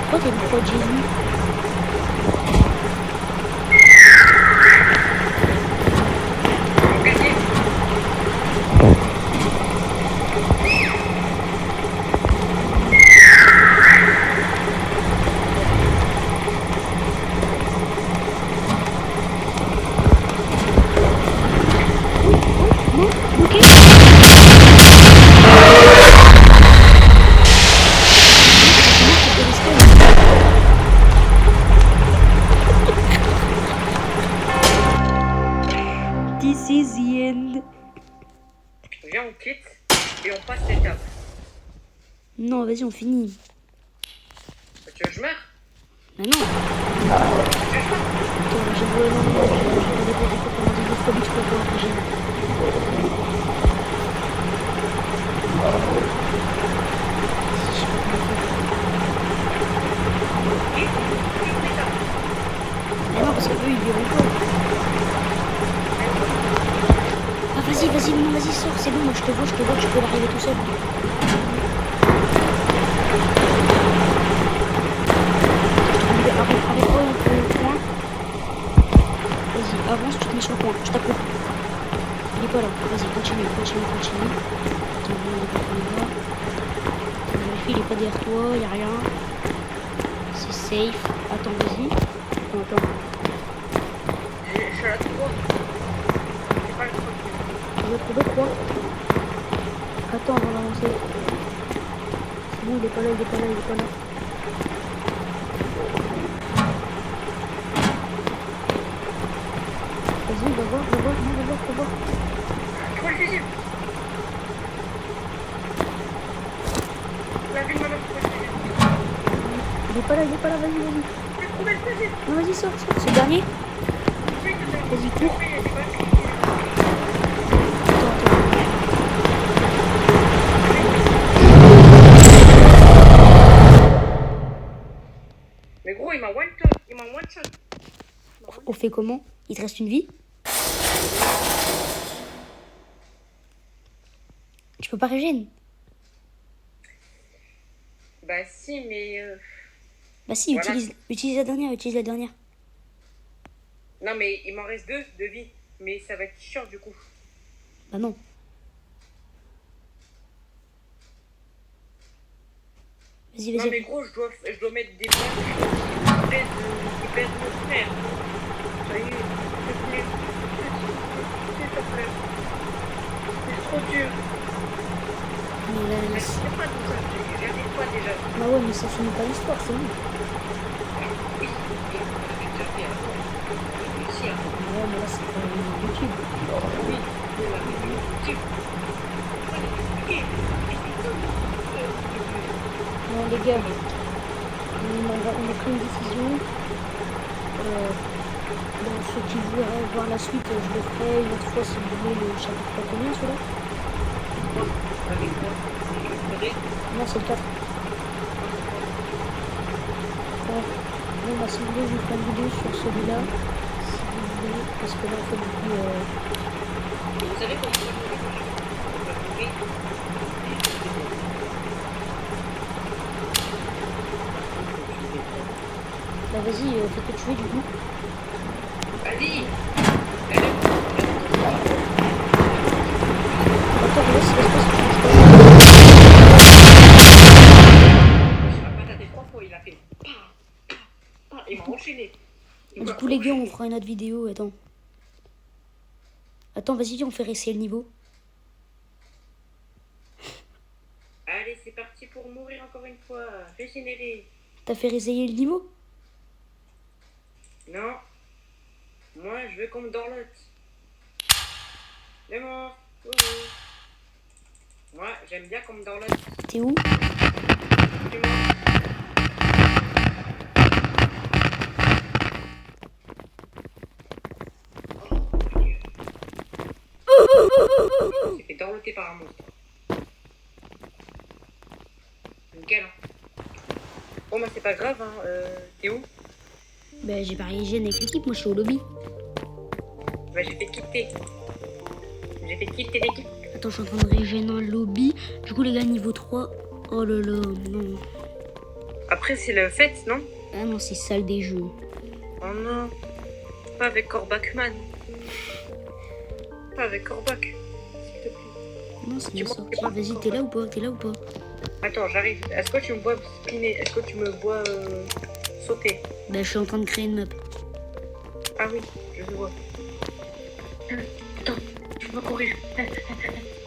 Pourquoi t'as une croix de Jésus? Non, ok. This is the end. Viens, on quitte et on passe l'étape. Non, vas-y, on finit. Tu veux que je meure? Mais non. Attends, je veux déposer pour commander des fois que je peux voir que j'ai. Mais non, parce que eux, ils verront pas. Ah, vas-y, non, vas-y, sors, c'est bon, moi je te vois, je peux l'arriver tout seul. Arrête-toi un peu au coin. Vas-y, avance, tu te mets sur le coin, je t'appelle. Il est pas là, vas-y, continue. Attends, il est pas là. Vérifie, il est pas derrière toi, y'a rien. C'est safe. Attends, vas-y. Attends. Je suis à la 3. C'est pas le 3. Tu veux trouver quoi? Attends, on va avancer. C'est bon, il est pas là. Vas-y, va voir. Trouve le fusil. La ville maintenant, trouve le fusil. Il est pas là, vas-y. J'ai trouvé le fusil. Non, vas-y, sors. C'est le dernier? Vas-y, cours. Mais gros, il m'a one shot. On fait comment? Il te reste une vie? Tu peux pas régénérer? Bah si, mais... Bah si, Voilà. utilise la dernière. Non, mais il m'en reste 2 de vie. Mais ça va être chiant du coup. Bah non. Vas-y. Non, mais gros, je dois mettre des balles qui pèsent mon frère. Ça y est, s'il te plaît. S'il te plaît. C'est trop dur. Mais là, Mais c'est pas tout ça. J'arrive pas déjà. bah ouais, mais ça finit pas l'histoire, c'est bon. Oui, et on avait déjà fait avant. On a réussi à... Ouais, mais là, c'est pas YouTube. Oui, on a réussi. Non, les gars, on a pris une décision. Bon, ceux qui voudraient voir la suite, je le ferai une autre fois si vous voulez le chapitre combien celui-là? Avec quoi? C'est le Non, c'est le 4. Ouais. Bon, bah si vous voulez, je vous ferai une vidéo sur celui-là. Si vous voulez, parce que là, en fait, du coup... Vous savez comment on va mourir? Bah vas-y, fais-toi tuer du coup. Vas-y. Attends, laisse. Je l'ai pataté 3 fois, il a fait... Il m'a enchaîné. Du coup, les gars, on fera une autre vidéo. Attends, vas-y, on fait réessayer le niveau. Allez, c'est parti pour mourir encore une fois. Régénérer. T'as fait réessayer le niveau? Non. Moi, je veux qu'on me dorlote. Mais bon. Moi, j'aime bien qu'on me dorlote. T'es où? C'est moi. C'est fait dorloter par un monstre. Nickel. Hein. Bon, bah, c'est pas grave, hein. T'es où? Bah, j'ai pas hygiène avec l'équipe, moi je suis au lobby. Bah, j'ai fait quitter. J'ai fait quitter l'équipe. Attends, je suis en train de régénérer un lobby. Du coup, les gars, niveau 3. Oh là là, non. Après, c'est le fait, non? Ah non, c'est salle des jeux. Oh non. Pas avec Corbachman. Pas avec Corbach. S'il te plaît. Non, c'est Tu une m'en sortie. fais pas. Vas-y, t'es là ou pas? T'es là ou pas? Attends, j'arrive. Est-ce que tu me vois spinner? Est-ce que tu me vois sauter? Bah, je suis en train de créer une map. Ah oui, je te vois. Attends, tu peux courir.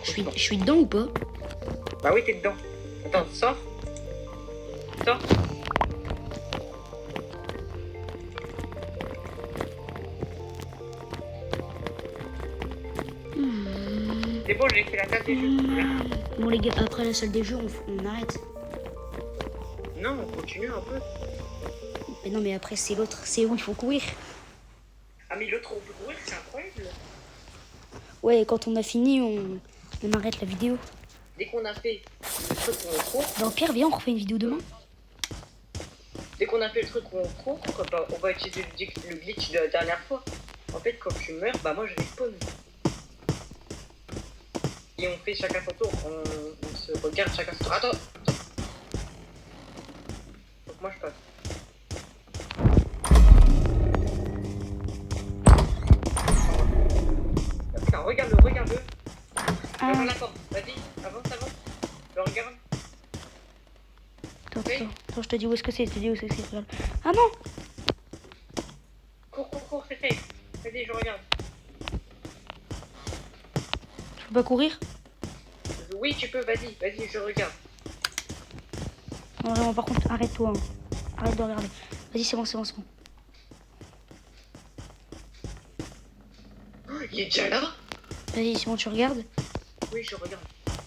Je suis dedans ou pas? Bah oui, t'es dedans. Attends, sors. Sors. C'est bon, j'ai fait la table des jeux. Bon, les gars, après la salle des jeux, on arrête. Non, on continue un peu. Mais non, mais après, c'est l'autre. C'est où il faut courir. Ah, mais l'autre, on peut courir, c'est incroyable. Ouais, quand on a fini, on arrête la vidéo. Dès qu'on a fait le truc où on court, Bah, au pire, viens, on refait une vidéo demain. dès qu'on a fait le truc où on court, bah, on va utiliser le glitch de la dernière fois. En fait, quand tu meurs, bah moi je respawn. Et on fait chacun son tour, on se regarde chacun son tour. Attends. Donc moi je passe. Putain, regarde-le. Ah. Devant la porte, vas-y, avance. Je regarde. Attends, je te dis où est-ce que c'est. Regarde. Ah non! Cours, c'est fait. Vas-y, je regarde. Tu peux pas courir? Oui, tu peux, vas-y, je regarde. Non, vraiment, par contre, arrête-toi. Hein. Arrête de regarder. Vas-y, c'est bon. Oh, il est déjà là? Vas-y, c'est bon, tu regardes. Oui, je regarde.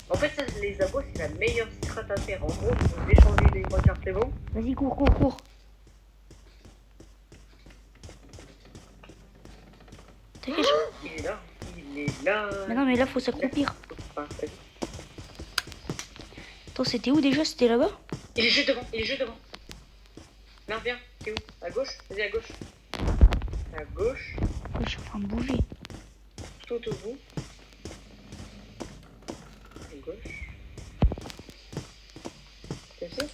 En fait, ça, les abos, c'est la meilleure strat à faire. En gros, vous échangez les regards, c'est bon? Vas-y, cours. T'inquiète. Il est là. Mais non, mais là, faut s'accroupir. Enfin, vas-y. Attends, c'était où déjà? C'était là-bas? Il est juste devant. Non, viens, t'es où? À gauche? Vas-y, à gauche. À gauche, Ouais, je suis en train de bouger. tout au bout. À gauche. C'est ça?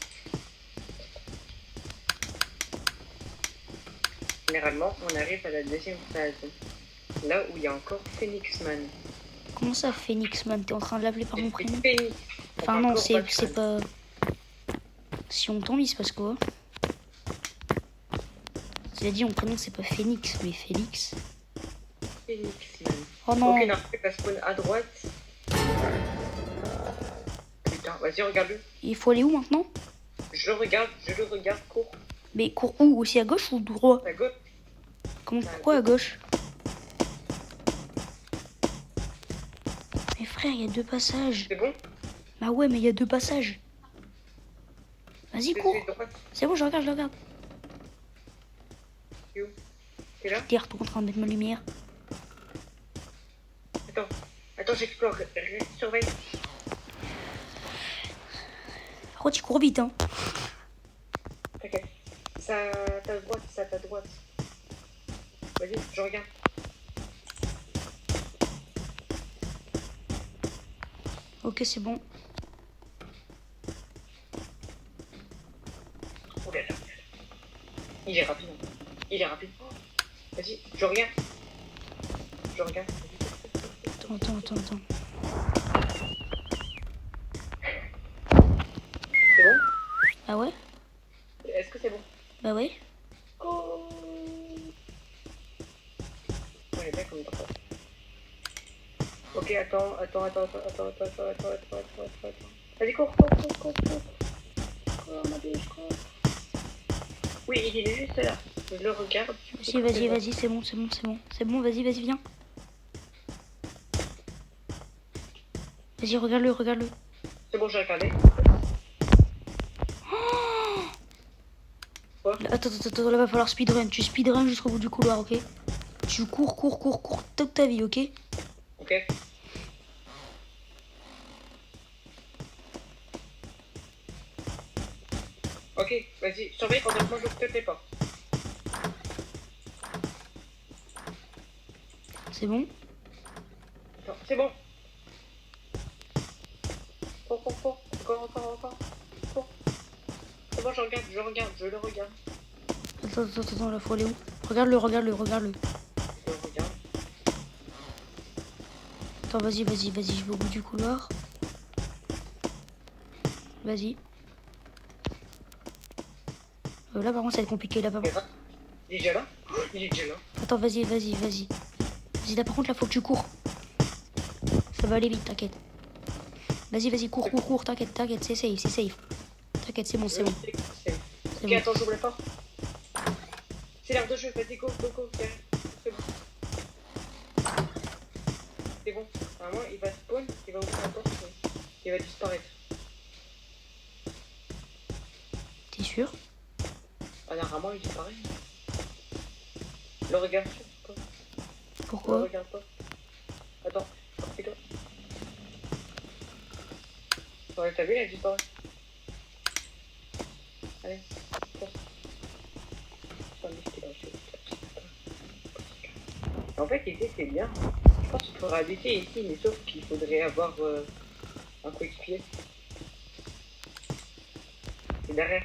Généralement, on arrive à la deuxième phase. Là où il y a encore Phoenixman. Comment ça, Phoenixman? T'es en train de l'appeler par mon prénom? Phoenix. Enfin, non, c'est pas. Si on tombe, il se passe quoi? Cela dit, mon prénom, c'est pas Phoenix, mais Félix. Phoenixman. Oh non! Ok, non, il va spawn à droite. Putain, vas-y, regarde-le. Il faut aller où maintenant? Je le regarde, cours. Mais cours où? Aussi à gauche ou droit? À gauche. Pourquoi à gauche? Mais frère, il y a 2 passages. C'est bon? Bah ouais, mais il y a 2 passages. Vas-y, cours. Droite. C'est bon, je regarde. T'es où? T'es là? T'es en train de mettre ma lumière. Attends, j'explore. Reste surveille. Par contre, tu cours vite, hein. T'inquiète. Ça, ta droite. Vas-y, je regarde. Ok, c'est bon. Oh là là. Il est rapide. Oh, vas-y, je regarde. Attends. C'est bon? Ah ouais? Est-ce que c'est bon? Bah ouais. Oh. On est bien comme dans ça. Ok, attends. Vas-y, cours. Ma biche, cours. Oui, il est juste là. Je le regarde. Vas-y, c'est bon. C'est bon, vas-y, viens. Vas-y, regarde-le. C'est bon, j'ai regardé. Quoi? Attends, là va falloir speedrun. Tu speedrun jusqu'au bout du couloir, ok? Tu cours toute ta vie, ok? Ok. Ok, vas-y, surveille pendant que moi je peut-être les portes. C'est bon? Attends, c'est bon. Cours. Encore. Cours. C'est bon, je le regarde. Attends, là, faut aller où? Regarde-le. Je le regarde. Attends, vas-y, je vais au bout du couloir. Vas-y. Là, par contre, ça va être compliqué, là, par contre. Il est déjà là? Il est déjà là. Attends, vas-y. Vas-y, là, par contre, là, faut que tu cours. Ça va aller vite, t'inquiète. Vas-y, cours, t'inquiète, c'est safe. T'inquiète, c'est bon. Ok, bon. attends, j'ouvre la porte. C'est l'heure de jeu, vas-y, go. C'est bon. C'est bon. Normalement, il va spawn, il va ouvrir la porte, il va disparaître. T'es sûr? Ah, normalement, il disparaît. Le regarde pas. Pourquoi? Le regarde pas. Attends, c'est toi. Ouais, t'as vu, il a disparu. Allez, cours. En fait, ici, c'est bien. Je pense qu'il faudra habiter ici, mais sauf qu'il faudrait avoir un coéquipier. C'est derrière.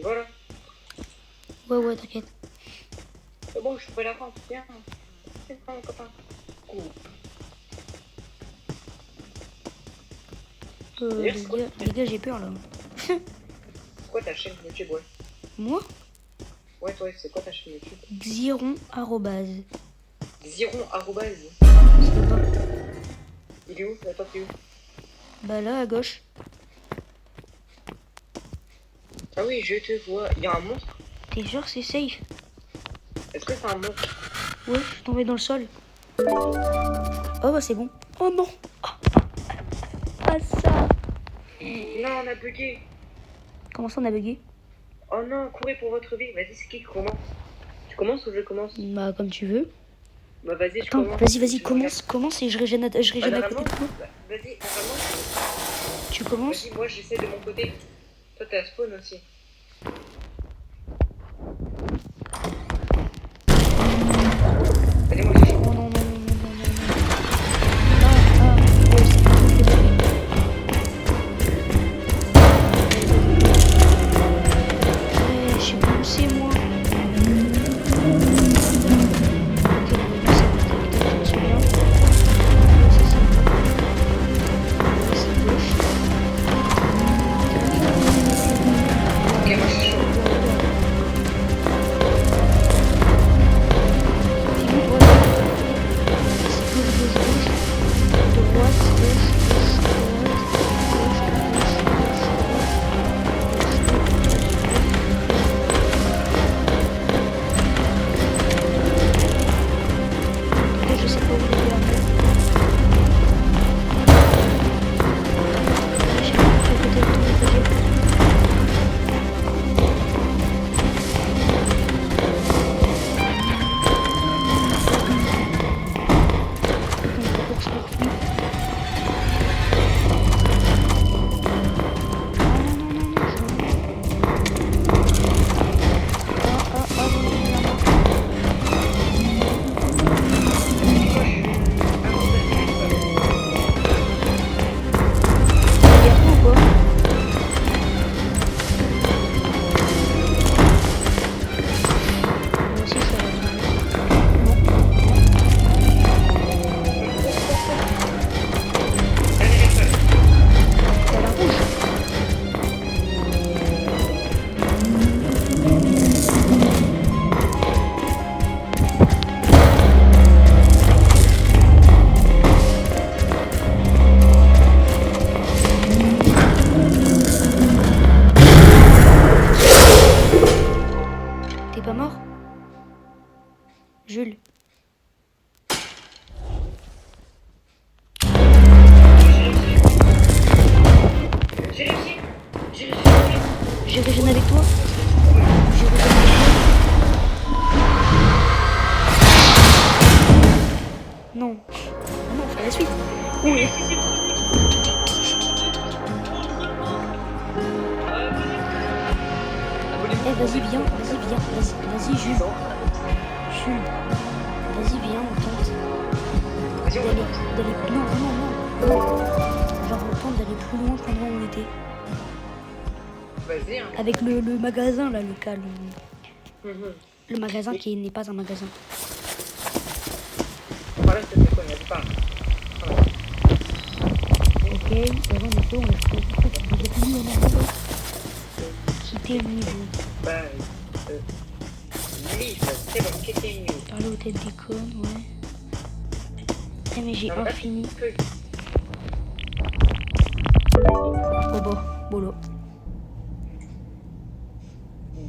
Voilà. Ouais, t'inquiète. C'est bon, je trouvais la rampe. Viens. C'est bon, mon copain. Cool. Les gars, j'ai peur, là. C'est quoi ta chaîne YouTube, ouais? Moi? Ouais, toi, c'est quoi ta chaîne YouTube? Xiron arrobase. Ziron arrobase. Je sais pas. Il est où? Attends, t'es où? Bah là, à gauche. Ah oui, je te vois. Il y a un monstre? T'es sûr, c'est safe? Est-ce que c'est un monstre? Ouais, je suis tombé dans le sol. Oh bah c'est bon. Oh non. Ah ça. Non, on a bugué. Comment ça on a bugué? Oh non, courez pour votre vie. Vas-y, c'est qui commence? Tu commences ou je commence? Bah comme tu veux. Bah vas-y, je Attends, commence. vas-y, commence et je régène à côté de toi. Normalement, vas-y, normalement, Tu commences? vas-y, moi j'essaie de mon côté. Toi, t'es à spawn aussi. Allez, moi je Oh non. Ah, ouais, c'est pas désolé. Ouais, je sais pas où c'est moi. Ok, bon, c'est bon, je me souviens. C'est ça. C'est gauche. vas-y, viens, vas-y, Jules. Jules, vas-y, viens, on tente Vas-y, on d'aller, va. non. Genre, on tente d'aller plus loin que l'endroit où on était. Vas-y, hein. Avec le magasin, là, le cas, Mhm. le magasin qui n'est pas un magasin. Voilà, c'est ce qu'on a pas. Voilà. Ok, avant on est chaud, on est prêt. Vous êtes mis au niveau. Quittez le niveau. Bah, livre, c'est bon, qu'est-ce mieux. Parler aux têtes des connes, ouais. Eh mais j'ai Non, là, infini. c'est Oh bah, bolo.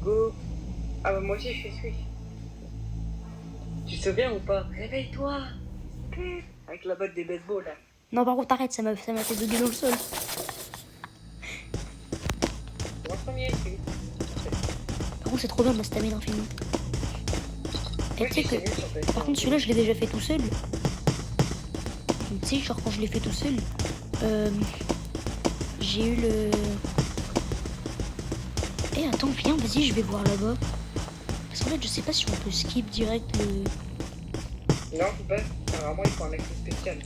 Go. Ah bah moi aussi je suis. Tu te souviens ou pas? Réveille-toi. Avec la botte des baseball là. Non, par contre, arrête, ça m'a fait bugger dans le sol. C'est mon premier celui. Par contre, c'est trop bien de la stamina infinie. Et Moi tu sais aussi, que. c'est nul sur PS1. Par contre, celui-là, je l'ai déjà fait tout seul. Tu sais, genre, quand je l'ai fait tout seul, j'ai eu le. Eh, attends, viens, vas-y, je vais voir là-bas. Parce qu'en fait, je sais pas si on peut skip direct le. Non, faut pas. Apparemment, il faut un accès spécial.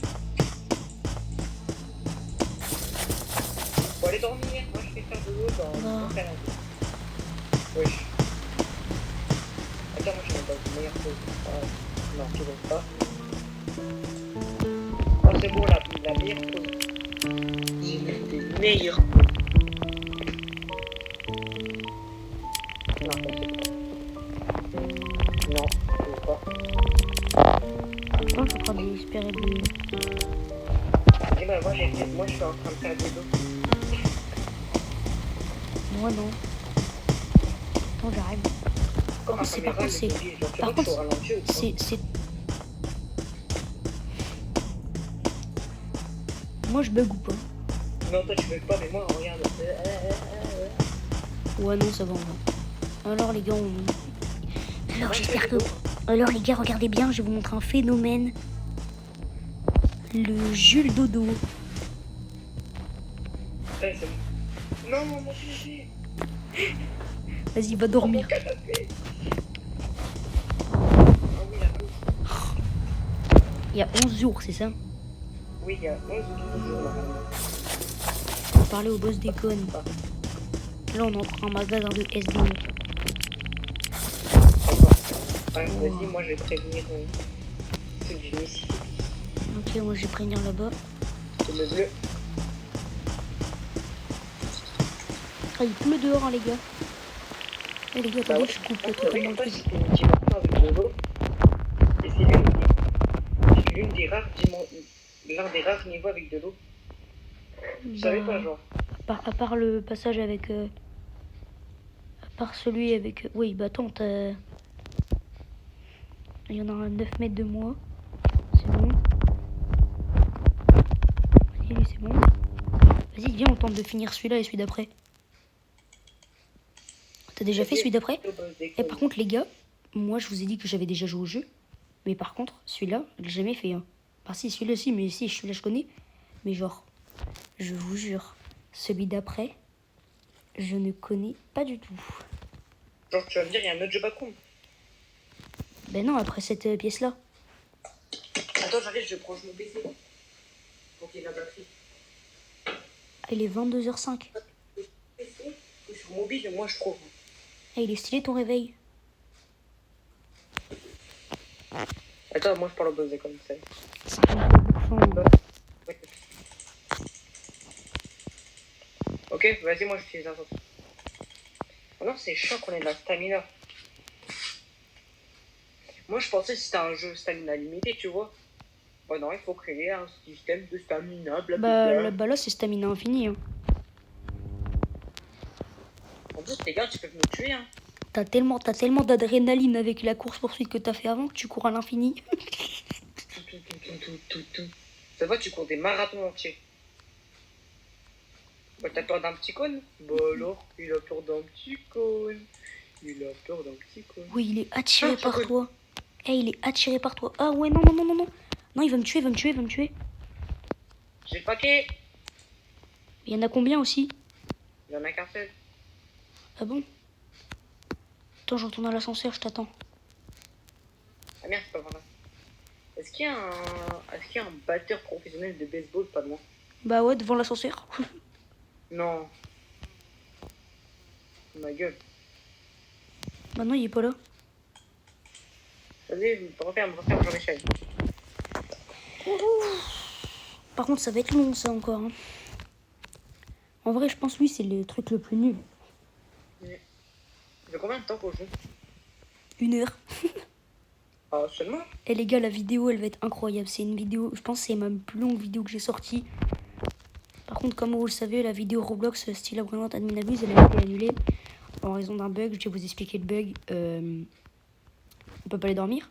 Faut aller dormir. Moi, je vais faire de l'eau dans Non. mon canapé. Wesh. Attends, moi, je vais pas une meilleure pause. Non, tu veux pas. Oh, c'est bon, la meilleure pause. J'ai mis des meilleures pauses. Non, ça c'est pas. Non, je veux pas. Moi, je crois désespérer de. Et bah, moi, je suis en train de faire des dos. Moi, non. Non, j'arrive. Comme ma c'est- par caméra, contre, elle c'est- est mobile. Genre, tu par vois que je suis au contre, ralenti ou pas? C'est. Moi, je bug ou pas? Non, toi, tu veux pas, mais moi, regarde. Ouais, non, ça va, on va. Alors, les gars, on. Alors, Moi, je j'espère fais que. des dos. Alors, les gars, regardez bien, je vais vous montrer un phénomène. Le Jules Dodo. Ouais, c'est bon. Non, mon bébé. Vas-y, va dormir. Canapé. Ah oui, la bouffe. Il y a 11 jours, c'est ça? Oui, il y a 11 ou 12 jours, normalement. Pour parler au boss des connes. Là, on entre un magasin de SD. D'accord. Ouais, vas-y, moi, je vais prévenir ceux du Mississippi. Ok, moi, je vais prévenir là-bas. C'est le bleu. Ah, il pleut dehors, hein, les gars. Eh, les gars, Bah attendez, ouais. je coupe Oui, totalement en le fait, truc. c'était une dimension avec de l'eau. Et c'est l'une des rares l'un des rares niveaux avec de l'eau. Je savais pas, genre. À part le passage avec. À part celui avec. Oui, bah attends, t'as. Il y en a à 9 mètres de moi. C'est bon. Vas-y, lui, c'est bon. Vas-y, viens, on tente de finir celui-là et celui d'après. T'as déjà fait celui d'après? Et par contre, les gars, moi, je vous ai dit que j'avais déjà joué au jeu. Mais par contre, celui-là, je l'ai jamais fait. Hein. Enfin, si, celui-là, si, mais si, celui-là, je connais. Mais genre, je vous jure, celui d'après, je ne connais pas du tout. Genre, tu vas me dire, il y a un autre jeu pas con. Ben non, après cette pièce-là. Attends, j'arrive, je branche mon PC. Pour qu'il y ait la batterie. Ah, il est 22h05. PC, sur mobile, moi, je trouve. Ah, il est stylé ton réveil. Attends, moi, je parle au boss comme ça. 52%. Ok, vas-y, moi, j'utilise un autre. Oh non, c'est chiant qu'on ait de la stamina. Moi, je pensais que c'était un jeu stamina limité, tu vois. Oh non, il faut créer un système de stamina, blablabla. Bah là, c'est stamina infini. Hein. En plus, les gars, tu peux me tuer, hein. T'as tellement d'adrénaline avec la course-poursuite que t'as fait avant que tu cours à l'infini. Tout. Ça va, tu cours des marathons entiers. Bah, t'as peur d'un petit cône? Bah alors, il a peur d'un petit cône. Il a peur d'un petit cône. Oui, il est attiré Ah, par ça toi. Eh, il est attiré par toi. Ah ouais, non. Non, il va me tuer. J'ai le paquet. Il y en a combien aussi? Il y en a qu'un seul. Ah bon? Attends, je retourne à l'ascenseur, je t'attends. Ah merde, c'est pas vrai. Est-ce qu'il y a un batteur professionnel de baseball pas loin? Bah ouais, devant l'ascenseur. Non. Ma gueule. Bah non, il est pas là. Vas-y, referme Jean-Michel. Par contre, ça va être long, ça, encore. Hein. En vrai, je pense, lui, c'est le truc le plus nul. De combien de temps qu'on joue? 1 heure. Ah, seulement? Et les gars, la vidéo, elle va être incroyable. C'est une vidéo, je pense que c'est ma plus longue vidéo que j'ai sortie. Par contre, comme vous le savez, la vidéo Roblox style apprenante admin abuse, elle a été annulée en raison d'un bug. Je vais vous expliquer le bug. On peut pas aller dormir?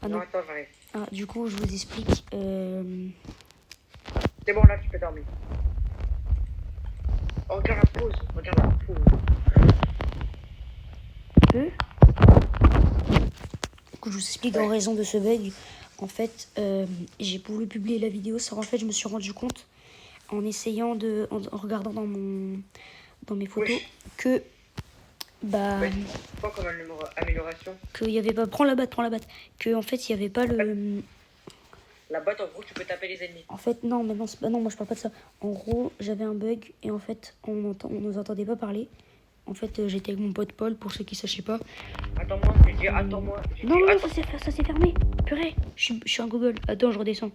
Ah Non, non. attends, j'arrive. Ah, du coup, je vous explique. C'est bon, là, tu peux dormir. Oh, regarde la pause. Du coup, je vous explique en raison de ce bug. En fait, j'ai voulu publier la vidéo, ça en fait, je me suis rendu compte en essayant en regardant dans mes photos Oui. que bah Ouais. Quoi comme amélioration? qu'il y avait pas prends la batte que en fait il y avait pas le La botte, en gros, tu peux taper les ennemis. en fait non mais non, non moi je parle pas de ça. En gros j'avais un bug et en fait on nous entendait pas parler. En fait j'étais avec mon pote Paul pour ceux qui sachaient pas. Attends-moi, j'ai dit attends-moi. Non non ça s'est fermé. Purée, je suis en Google. Attends, je redescends.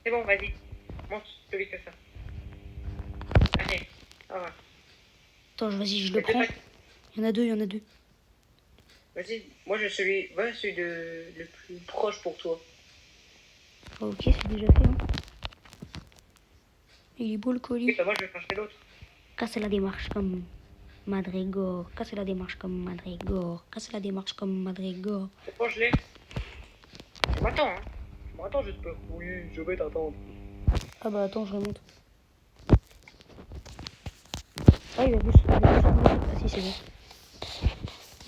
C'est bon, vas-y. Monte celui que ça. Allez, au revoir. Attends, vas-y, je le prends. Il y en a deux. Vas-y, moi je suis celui le plus proche pour toi. Ah, ok, c'est déjà fait. Hein. Il est beau le colis. Et bah, moi je vais chercher l'autre. Casser la démarche comme Madrigor. Casser la démarche comme Madrigor. Casser la démarche comme Madrigor. C'est bon, je l'ai. Tu m'attends, hein. Tu m'attends, j'espère. Oui, je vais t'attendre. Ah bah attends, je remonte. Ah, il a vu ce. Ah si, c'est bon.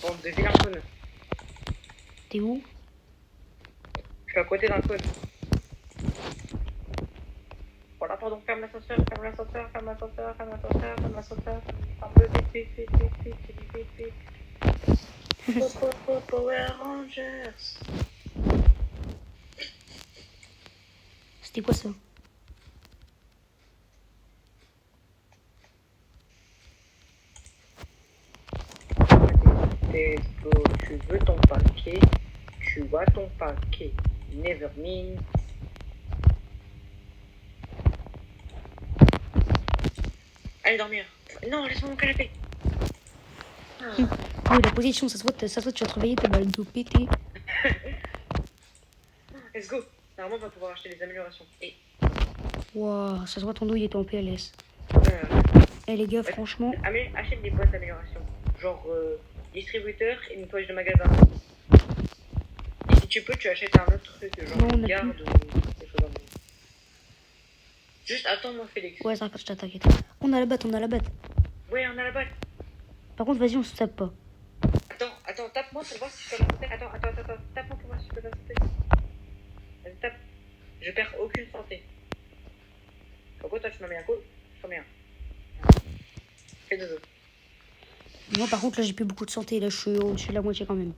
Bande de vilains cônes. T'es où? Je suis à côté d'un cône. Voilà, pardon, ferme l'ascenseur. Ferme-le, vite. Power Rangers. C'était quoi ça? Tu veux ton paquet, tu as ton paquet. Never mind. Allez dormir. Non, laisse-moi mon canapé. Oui, la position, ça se voit, tu vas te réveiller, t'as mal de pété. Let's go. Normalement, on va pouvoir acheter des améliorations. Et Waouh, ça se voit, ton dos il était en PLS. Eh les gars, franchement. achète des boîtes d'amélioration. Genre distributeur et nettoyage de magasin. Et si tu peux, tu achètes un autre truc, genre Non, on une a garde ou des choses comme ça. Juste attends-moi, Félix. Ouais, ça, je t'inquiète. On a la batte. Ouais, on a la boîte. Par contre, vas-y, on se tape pas. Attends, tape-moi pour voir si je peux la sauter. Attends, tape-moi pour voir si je peux la sauter. Vas-y, tape. Je perds aucune santé. Pourquoi toi tu m'as mis un coup? Je t'en mets un. Fais dodo. Moi, par contre, là, j'ai plus beaucoup de santé. Là, je suis au-dessus de la moitié quand même.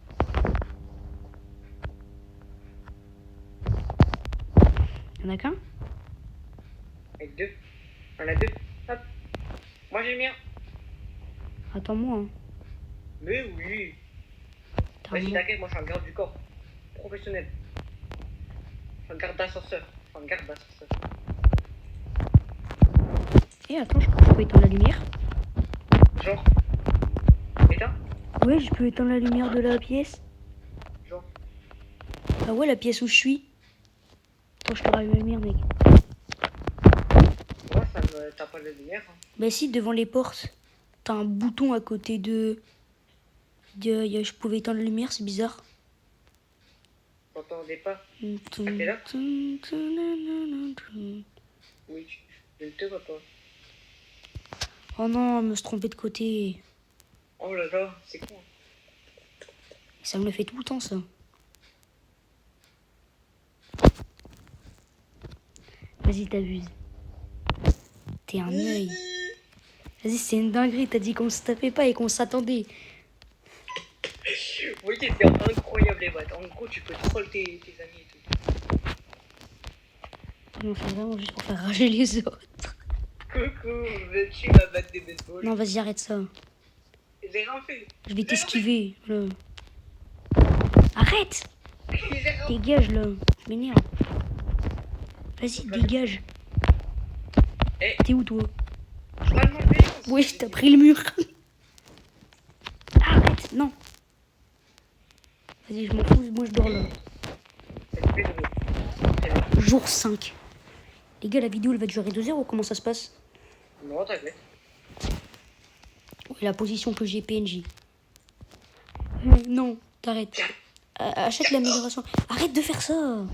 Y'en a qu'un? Avec deux. On a deux. Hop. Moi j'ai le mien. Attends-moi. Hein. Mais oui. Vas-y, t'inquiète, moi je suis un garde du corps. Professionnel. Je suis un garde d'ascenseur. Et attends, je crois que je peux éteindre la lumière. Genre. Éteins. Ouais, je peux éteindre la lumière de la pièce. Genre. Ah ouais, la pièce où je suis. Attends, je te rallume la lumière, mec. Moi ça me. T'as pas de lumière. Hein. Bah si, devant les portes, t'as un bouton à côté je pouvais éteindre la lumière, c'est bizarre. T'entendais pas. T'es là? Oui, je ne te vois pas. Oh non, je me suis trompée de côté. Oh là là, c'est con. Ça me le fait tout le temps, ça. Vas-y, t'abuses. T'es un œil. Vas-y, c'est une dinguerie. T'as dit qu'on se tapait pas et qu'on s'attendait. Oui, c'est incroyable les boîtes. En gros, tu peux troll tes amis et tout. Non, c'est vraiment juste pour faire rager les autres. Coucou, veux-tu ma batte de baseball? Non, vas-y, arrête ça. J'ai rien fait. Je vais t'esquiver. Là. Arrête! J'ai rien fait. Dégage là. Je m'énerve. Vas-y, dégage. Eh. T'es où toi? Je vais m'enlever. Wesh, t'as pris le mur. Arrête, non. Vas-y, je m'en fous, moi je dors là. Ça te fait de l'eau. Très bien. Jour 5. Les gars, la vidéo elle va durer 2 heures ou comment ça se passe? Non, t'inquiète. La position que j'ai PNJ. Non, t'arrêtes. Achète l'amélioration. Arrête de faire ça.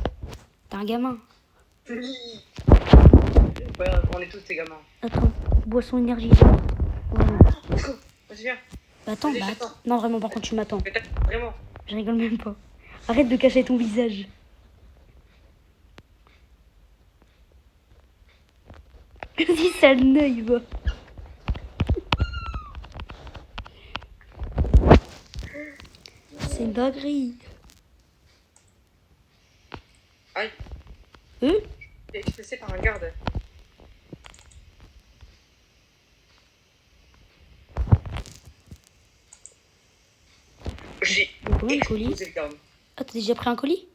T'es un gamin. Ouais, on est tous ces gamins. Attends, boisson énergisante. Voilà. Vas-y, viens. Attends, Vas-y, bah j'attends. attends. Non, vraiment, par contre, tu m'attends. Mais vraiment. Je rigole même pas. Arrête de cacher ton visage. Vas-y, sale œil, va. C'est une dinguerie. Aïe. Hein? T'es expulsé par un garde. J'ai Combien de colis? explosé le garde. Ah, t'as déjà pris un colis?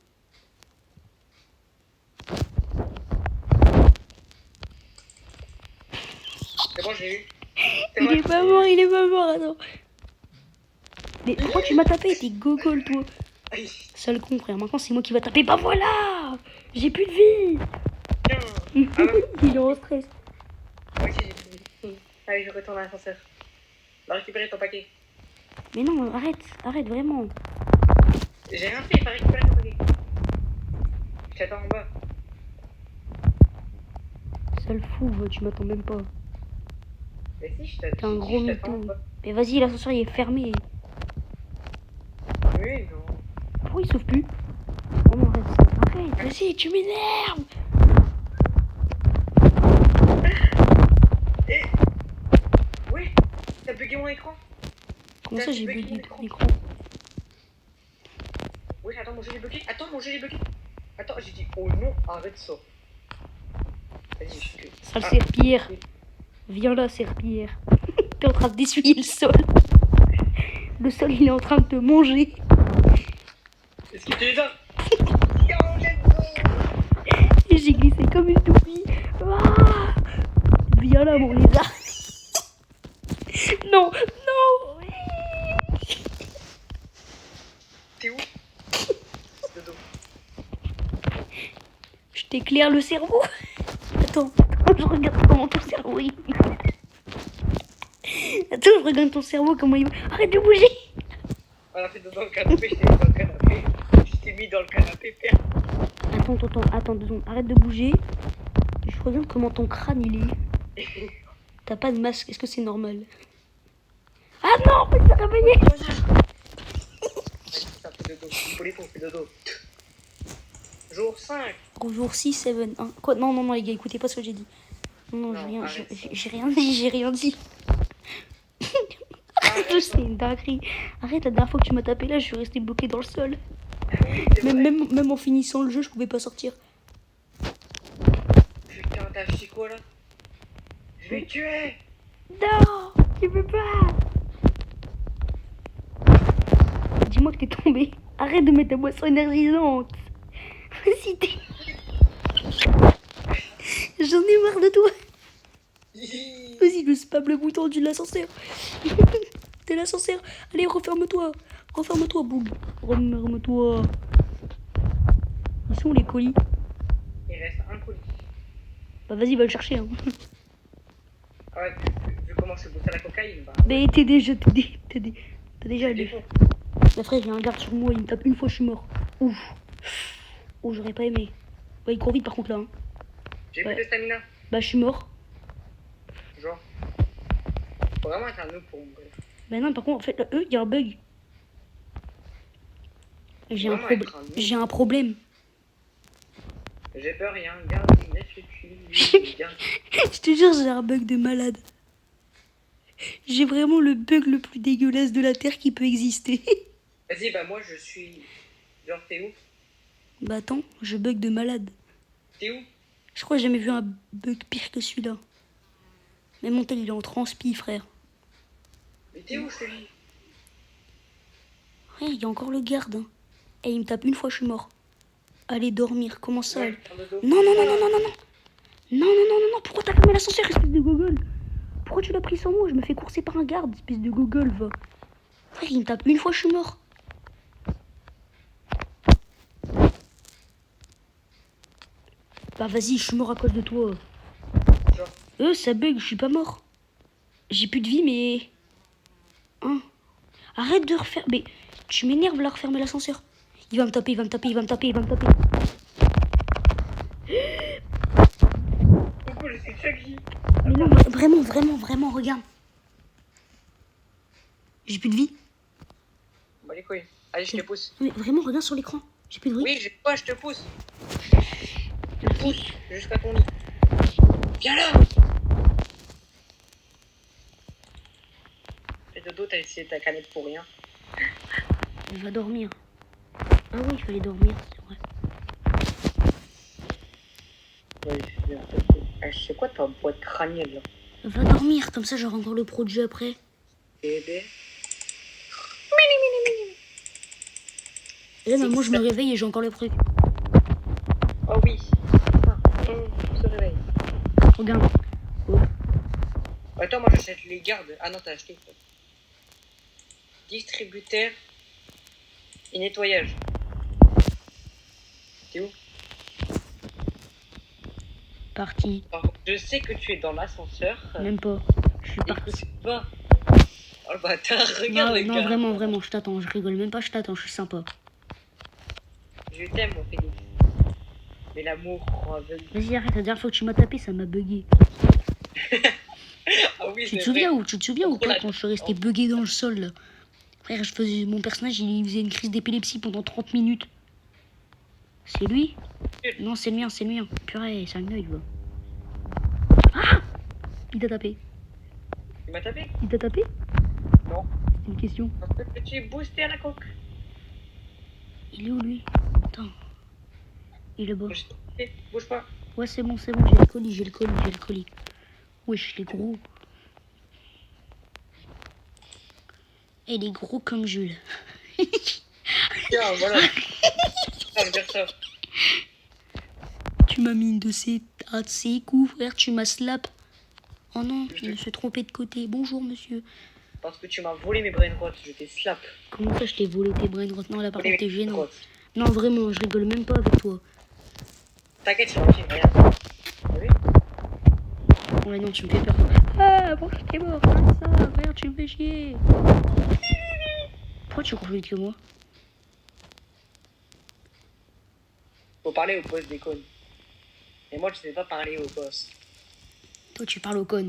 C'est bon, j'ai eu. C'est Il bon, est pas mort, il est pas mort, attends. Mais pourquoi tu m'as tapé? T'es gogol, toi. Aïe, Sale con, frère. Maintenant, c'est moi qui va taper. Bah voilà! J'ai plus de vie! tiens. Ah ouais. Il est en stress. Moi aussi, j'ai fini. Allez, je retourne à l'ascenseur. Va récupérer ton paquet. Mais non, arrête, arrête, vraiment. J'ai rien fait, va récupérer ton paquet. Je t'attends en bas. Sale fou, tu m'attends même pas. Mais si, je T'es un gros je t'attends en mytho. bas. Mais vas-y, l'ascenseur il est fermé. Oui, non. Pourquoi il s'ouvre plus? Oh non, arrête, vas-y, tu m'énerves! Eh. Oui, t'as bugué mon écran. Comment ça T'as j'ai bugué bugué mon ton écran. écran? Oui, attends, mon jeu est bloqué. Attends, mon jeu est bloqué. Attends, j'ai dit, oh non, arrête ça. Vas-y, je suis. Sale serpillère. Viens là, serpillère. T'es en train d'essuyer le sol. Le sol il est en train de te manger. Est-ce que tu es là? Yo, let's go. Et j'ai glissé comme une toupie. Ah, viens là, mon lézard. Non, non. T'es où? Dodo. Je t'éclaire le cerveau. Attends, je regarde comment ton cerveau il... Attends, je regarde ton cerveau comment il... Arrête de bouger. On a fait dodo dans le canapé, je t'ai mis dans le canapé. Je t'ai mis dans le canapé, père. Attends 2 secondes. Arrête de bouger. Je regarde comment ton crâne il est. T'as pas de masque, est-ce que c'est normal? Ah non, il s'est réveillé. Ça fait dodo. Pour les faux, fait dodo. Jour 5. Jour 6, 7. Hein. Quoi? Non, non, non, les gars, écoutez pas ce que j'ai dit. Non, Non, j'ai rien, arrête ça. j'ai rien dit, j'ai rien dit. Arrête, c'est une dinguerie. Arrête, la dernière fois que tu m'as tapé là, je suis resté bloqué dans le sol. C'est vrai. Même en finissant le jeu, je pouvais pas sortir. Putain, t'as acheté quoi là? Je vais te tuer. Non, tu peux pas. Dis-moi que t'es tombé. Arrête de mettre ta boisson énergisante. Vas-y, j'en ai marre de toi. Vas-y, je spam le bouton de l'ascenseur. T'es l'ascenseur. Allez, referme-toi. Referme-toi, boum. Referme-toi. Où sont les colis? Il reste un colis. Bah vas-y, va le chercher. Hein. Ah ouais, vu comment c'est bossé la cocaïne, bah. Mais t'as déjà Je lu. défonce. La frère, j'ai un garde sur moi, il me tape une fois, je suis mort. Ouf. Oh, j'aurais pas aimé. Ouais, il court vite par contre là. Hein. J'ai Ouais. plus de stamina. Bah, je suis mort. Genre. Faut vraiment être un noob pour mourir. Bah non, par contre, en fait, là, il y a un bug. J'ai Vraiment être un noob. J'ai un problème. J'ai peur, il y a un gars qui me laisse le cul. Je te jure, j'ai un bug de malade. J'ai vraiment le bug le plus dégueulasse de la Terre qui peut exister. Vas-y, bah moi je suis. Genre, t'es où? Bah attends, je bug de malade. T'es où? Je crois que j'ai jamais vu un bug pire que celui-là. Mais mon tel, il est en transpi, frère. Mais t'es où, je te dis? Ouais, il y a encore le garde. Hein. Et il me tape une fois, je suis mort. Allez dormir, comment ça? Ouais, en dodo. Non, non, non, non, non, non, non. Non, non, non, non, non, pourquoi t'as fermé l'ascenseur, espèce de gogol? Pourquoi tu l'as pris sans moi? Je me fais courser par un garde, espèce de gogol, va. Frère, il me tape une fois, je suis mort. Bah vas-y, je suis mort à cause de toi. Genre, Ça bug, je suis pas mort. J'ai plus de vie, mais... Hein? Arrête de refaire... Mais tu m'énerves là, refermer l'ascenseur. Il va me taper, il va me taper, il va me taper, il va me taper. coucou, je suis Chucky. Mais non, vraiment, vraiment, vraiment, regarde. J'ai plus de vie. Bah les couilles. Allez, je te pousse. Mais vraiment, regarde sur l'écran. J'ai plus de vie. Oui, je te pousse. Je te pousse jusqu'à ton lit. Viens là. Fais dodo, t'as essayé ta canette pour rien. Il va dormir. Ah oui, il fallait dormir, c'est vrai. Ouais, c'est quoi ta boîte crânienne là? Va dormir, comme ça j'aurai encore le pro de jeu après. Bébé. Et là, maman, je me réveille et j'ai encore le truc. Oh oui. On se réveille. Regarde. Oh. Attends, moi j'achète les gardes. Ah non, t'as acheté. Distributeur et nettoyage. T'es où? Parti. Alors, je sais que tu es dans l'ascenseur. Même pas. Je suis Et que parti. c'est pas. Oh le bâtard, regarde Non, le non, gars. vraiment, vraiment, je t'attends. Je rigole même pas, je t'attends, je suis sympa. Je t'aime, mon Félix. Mais l'amour rend aveugle. Vas-y, arrête, la dernière fois que tu m'as tapé, ça m'a bugué. Ah oui, Tu te c'est souviens vrai. ou tu te souviens ou pas quand je suis resté bugué dans le sol là? Frère, mon personnage, il faisait une crise d'épilepsie pendant 30 minutes. C'est lui? Non, c'est le mien, c'est le mien. Purée, c'est un œil, va. Ah! Il t'a tapé. Il m'a tapé? Il t'a tapé? Non. C'est une question. Parce que tu es boosté à la coque. Il est où lui? Attends. Il est bas. Bouge pas. Ouais, c'est bon, j'ai le colis, j'ai le colis, j'ai le colis. Wesh, les gros. Et les gros comme Jules. Tiens, voilà. Ah, je vais faire ça. Tu m'as mis une de ces coups, frère, tu m'as slap. Oh non, je me suis trompé de côté. Bonjour, monsieur. Parce que tu m'as volé mes brain rots, je t'ai slap. Comment ça, je t'ai volé tes brain rot? Non, là, par Volé contre, t'es mes gênant. brain rots. Non, vraiment, je rigole même pas avec toi. T'inquiète, c'est gentil, regarde. T'as vu? Ouais, non, tu me fais peur. Ah, bon, t'es mort, comme ça, frère, tu me fais chier. Pourquoi tu cours plus vite que moi? Faut parler au boss des cônes. Et moi, je sais pas parler au boss. Toi, tu parles au con.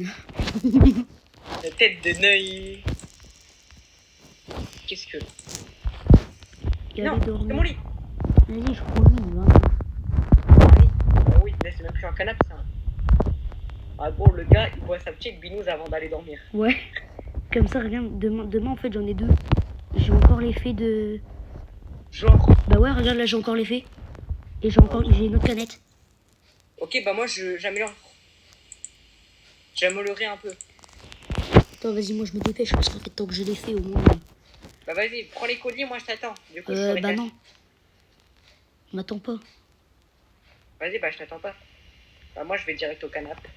La tête de Neuil. Qu'est-ce que... Il Non, allait c'est dormir. mon lit. Vas-y, je prends le lit, va. Mon lit. Oh oui, là, c'est même plus un canapé, ça. Ah bon, le gars, il boit sa petite binouse avant d'aller dormir. Ouais. Comme ça, regarde, demain en fait, j'en ai deux. J'ai encore l'effet de... Genre... Bah ouais, regarde, là, j'ai encore l'effet. Et j'ai une autre canette. Ok, bah moi, j'améliore. J'améliorerai un peu. Attends, vas-y, moi, je me dépêche, parce qu'en fait, tant que je l'ai fait, au moins... Bah vas-y, prends les colliers, moi je t'attends. Du coup, je ferai Bah cash. non. M'attends pas. Vas-y, bah je t'attends pas. Bah moi je vais direct au canapé.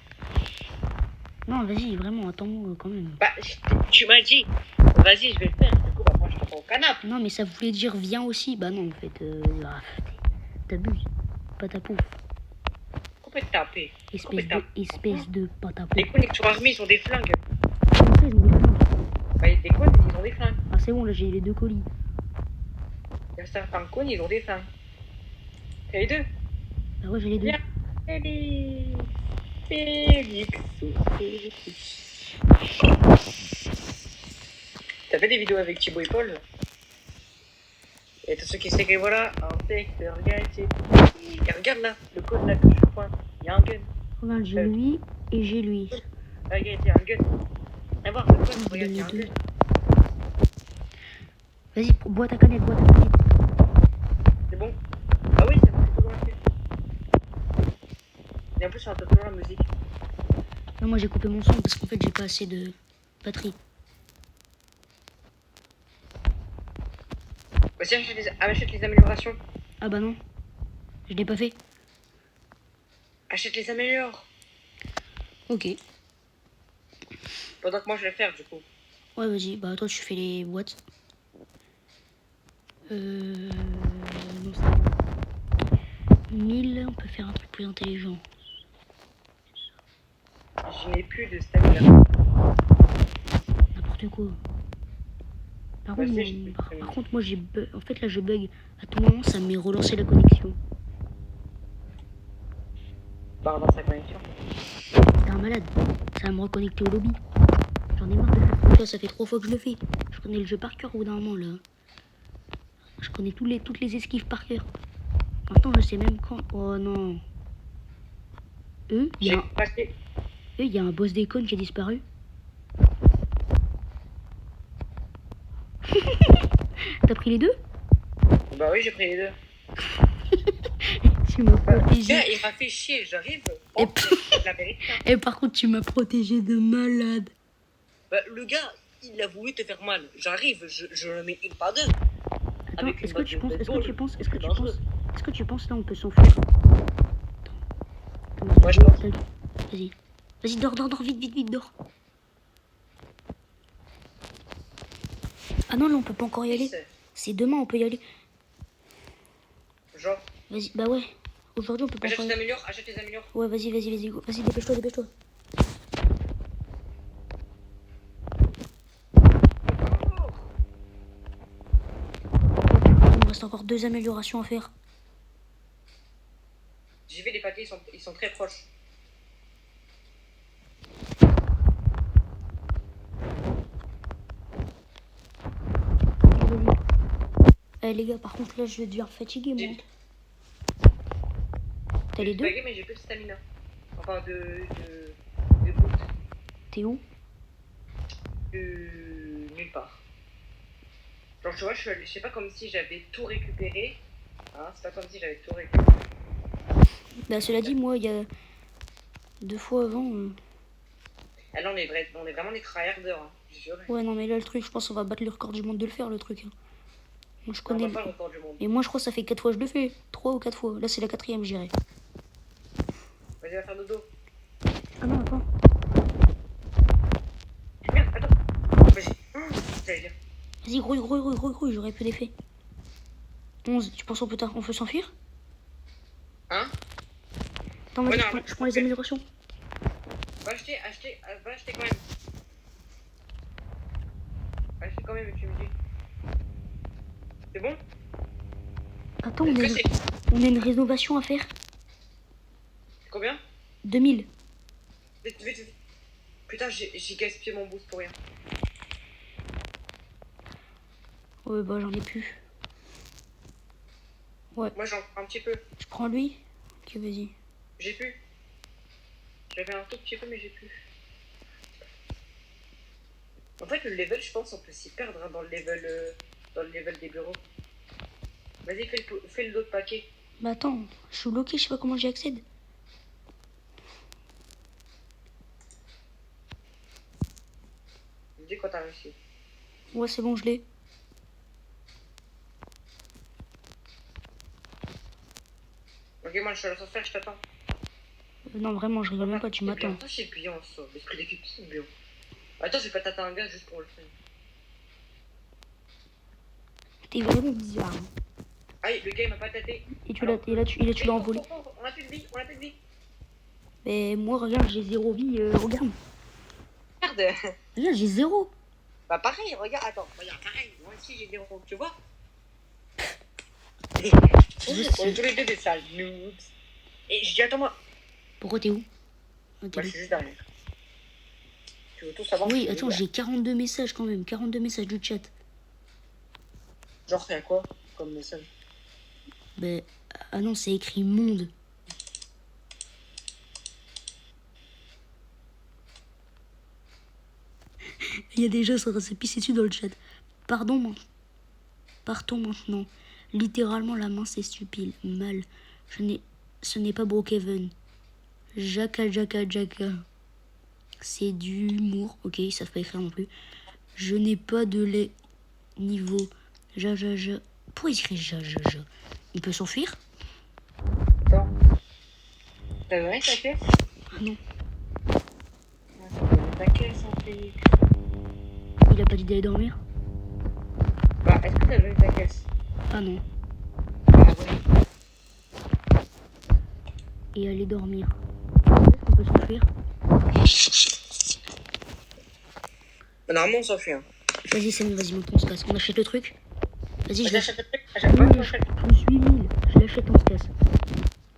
Non, vas-y, vraiment, attends-moi quand même. Bah, tu m'as dit, vas-y, je vais le faire. Du coup, bah moi je t'attends au canapé. Non, mais ça voulait dire viens aussi. Bah non, en fait, t'abuses. Pas ta pouf. Pourquoi te taper? Espèce de pas ta pouf. Les cons sur armée, ils ont des flingues. Comment ça, ils ont des flingues? Bah, les cons, ils ont des flingues. Ah, c'est bon, là, j'ai les deux colis. Il y a certains cons, ils ont des flingues. Et les deux? Bah ouais, j'ai les deux. Viens, Félix. T'as fait des vidéos avec Thibaut et Paul? Et tous ceux qui s'écrivent, voilà, un secteur gâté. Et regarde là, le code là que je pointe. Il y a un gun. Regarde, j'ai lui et j'ai lui. Regarde, il y a un gun. Allez voir, le Je code, vous regarde, il y a un donne les code. Vas-y, bois ta canette, bois ta canette. C'est bon? Ah oui, c'est bon, c'est toujours marqué. Et en plus, on entend toujours la musique. Non, moi j'ai coupé mon son parce qu'en fait j'ai pas assez de batterie. Vas-y, achète les améliorations. Ah bah non, je l'ai pas fait. Achète les améliores. Ok. Pendant que moi, je vais le faire, du coup. Ouais, vas-y, bah toi tu fais les boîtes. Non, c'est 1000, on peut faire un truc plus intelligent. Je n'ai plus de stamina. N'importe quoi. Par Bah, contre, je sais, moi, j'ai plus de par stamina. contre, moi j'ai bug. En fait là je bug. À tout moment ça me met relancer la connexion. Bah, dans sa connexion. T'es un malade. Ça va me reconnecter au lobby. J'en ai marre de faire comme ça fait 3 fois que je le fais. Je connais le jeu par cœur au bout d'un moment là. Je connais toutes les esquives par cœur. Maintenant je sais même quand. Oh non. Il y J'ai a passé. un boss d'Econ qui a disparu. T'as pris les deux? Bah oui, j'ai pris les deux. Tu m'as Gars, protégé. il m'a fait chier, j'arrive. Et Oh, c'est la vérité. Hein. Et par contre, tu m'as protégé de malade. Bah, le gars, il a voulu te faire mal. J'arrive, je le mets une pas deux. Attends, Avec une est-ce que batte tu de penses, baseball, c'est est-ce dangereux. que tu penses là on peut s'enfuir? Attends, Moi, je pense. Vas-y. Vas-y, dors, vite, dors. Ah non, là on peut pas encore y aller. C'est demain, on peut y aller. Genre, Vas-y, bah ouais. Aujourd'hui on peut pas achète encore y les aller. améliores, achète les améliores. Ouais, vas-y, go. Vas-y, dépêche-toi. Il me reste encore 2 améliorations à faire. J'y vais, les paquets, ils sont très proches. Vas-y. Eh les gars, par contre là je vais devenir fatigué moi. T'as les deux? Mais j'ai plus de stamina. Enfin, de gouttes. T'es où? Nulle part. Genre, tu vois, je sais pas comme si j'avais tout récupéré. Hein, c'est pas comme si j'avais tout récupéré. Bah cela dit, moi il y a 2 fois avant. Ah là, on est vraiment des tryharders, hein, je jure. Ouais non mais là le truc, je pense qu'on va battre le record du monde de le faire le truc. Hein. Moi je On connais. va pas le record du monde. Et moi je crois que ça fait 4 fois que je le fais. 3 ou 4 fois. Là c'est la 4e, je dirais. Vas-y, va faire dodo. Ah non, attends. Merde, attends. Vas-y. J'allais dire. Vas-y, gros, j'aurais peu d'effet. 11, tu penses on peut s'enfuir? Hein? Attends, Ouais, vas-y, non, je prends les améliorations. Va acheter quand même. Va acheter quand même, tu me dis. C'est bon? Attends, Est-ce que c'est on a une rénovation à faire. combien? 2000. Vite. Putain, j'ai gaspillé mon boost pour rien. Ouais, bah j'en ai plus. Ouais, Moi, j'en prends un petit peu. je prends lui. Ok, vas-y. J'ai plus. J'avais un tout petit peu, mais j'ai plus. En fait, le level, je pense, on peut s'y perdre hein, dans le level des bureaux. Vas-y, fais l'autre paquet. Bah attends, je suis bloqué, je sais pas comment j'y accède. Dis quand t'as réussi. Ouais, c'est bon, je l'ai. Ok, moi, je suis à l'ascenseur, je t'attends. Non, vraiment, je rigole même pas, tu m'attends. Attends, c'est bien ça. L'esprit d'équipe, c'est bien. Attends, je vais pas t'attendre un gars juste pour le faire. T'es vraiment bizarre. Hein. Aïe, le gars il m'a pas tâté. Et tu l'as envolé. On a plus de vie, Mais moi, regarde, j'ai 0 vie, regarde. Merde. Regarde, j'ai 0. Bah pareil, regarde, attends, regarde, pareil, moi aussi j'ai des ronds, tu vois. On est tous les deux des sales noobs. Et je dis, attends-moi. Pourquoi t'es où? Ah, t'es Moi je suis juste derrière. Tu veux tout savoir? Oui, attends, j'ai 42 messages quand même. 42 messages du chat. Genre, c'est à quoi comme message? Ben, ah non, c'est écrit monde. Il y a des gens qui se pisser dessus dans le chat. Pardon, partons maintenant. Littéralement, la main c'est stupide. Mal. Ce n'est pas Brookhaven. Jaka. C'est du humour. Ok, ils savent pas écrire non plus. Je n'ai pas de lait niveau. Pourquoi il écrit ja. Il peut s'enfuir? Attends. T'as donné ta caisse? Ah non. Ta caisse en fait. Il a pas dit d'aller dormir? Bah, est-ce que t'as donné ta caisse? Ah non. Ah ouais. Et aller dormir. Est-ce qu'on peut s'enfuir? Bah, normalement, on s'enfuit. Hein. Vas-y Samuel, vas-y, monte, on se casse. On achète le truc? Vas-y, je l'achète. J'achète le truc. J'achète pas, Oui, j'achète. plus 8000. Je l'achète, on se casse.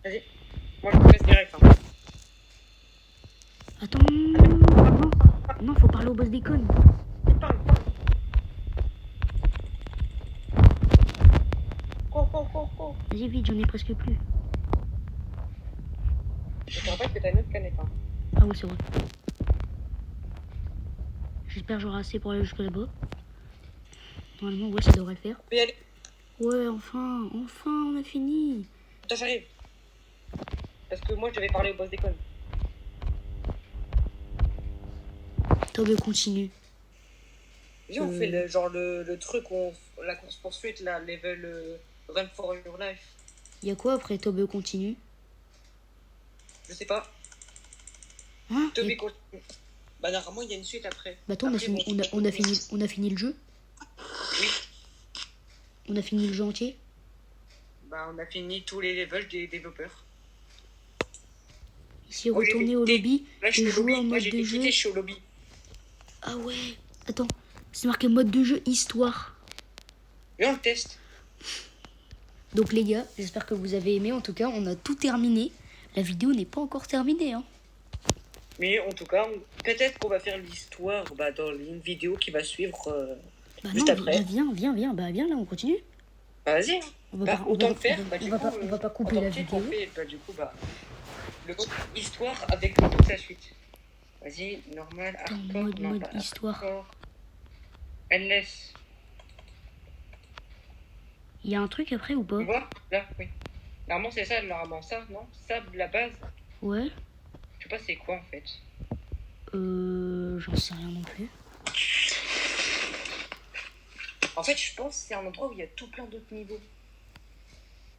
Vas-y. Moi, je te casse direct. Hein. Attends. Non, faut parler au boss des connes. Parle. Go. Vas-y, vite, j'en ai presque plus. Je te rappelle que t'as une autre canette. Hein. Ah oui, c'est vrai. J'espère que j'aurai assez pour aller jusque là-bas. Normalement, ouais, ça devrait le faire. On peut y aller. Ouais, enfin, on a fini. Attends, j'arrive. Parce que moi, je devais parler au boss des connes. Tobe continue. Viens, on fait le truc, la course-poursuite, là, level Run for Your Life. Y'a quoi après Tobe continue? Je sais pas. Hein? Toby continue. Bah, normalement, il y a une suite après. Bah attends, Après, on a fini le jeu? Oui. On a fini le jeu entier? Bah, on a fini tous les levels des développeurs. Ici, retourner au lobby Là, je et suis au jouer lobby. en Là, mode j'ai de jeu. quitté, je suis au lobby. Ah ouais. Attends, c'est marqué mode de jeu histoire. Viens, on le teste. Donc les gars, j'espère que vous avez aimé. En tout cas, on a tout terminé. La vidéo n'est pas encore terminée, hein. Mais en tout cas, peut-être qu'on va faire l'histoire dans une vidéo qui va suivre Bah juste non, après. viens. Bah viens là, on continue. Bah, vas-y. On va Bah, pas, autant on le va- faire. on va- Bah, on du va coup, pas, on va pas en couper tant la que titre, on vidéo. fait, bah, du coup, bah, le mode histoire avec toute la suite. Vas-y, normal, Attends, hardcore, non, mode pas histoire. hardcore. Endless. Il y a un truc après ou pas? Tu vois? Là, oui. Normalement, c'est ça, non? Ça, la base. Ouais. Je sais pas c'est quoi, en fait. J'en sais rien non plus. En fait, je pense que c'est un endroit où il y a tout plein d'autres niveaux.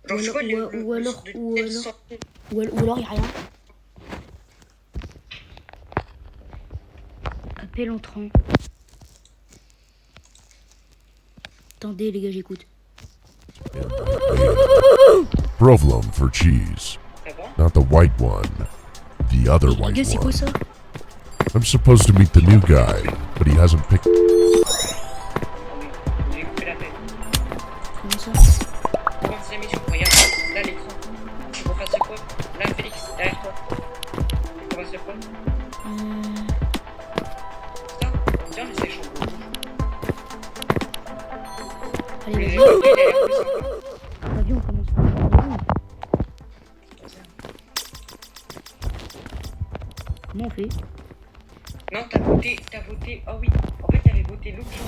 Ou alors, il y a rien. Appel entrant. Attendez les gars, j'écoute. Provolone for cheese. Ça va? Not the white one. The other Les white gars, c'est quoi one. ça? I'm supposed to meet the new guy, but he hasn't picked. J'ai coupé la tête. Comment ça? 35 missions, regarde, là l'écran. Tu peux faire ce quoi? Là, Félix, derrière toi. Tu peux faire ce quoi? Ça, on dirait les échanges. Allez, Les vas-y. échanges, il a l'air plus sympa. Vas-y, on commence. Comment on fait? Non, t'as voté, oh oui, en fait t'avais voté l'autre chose.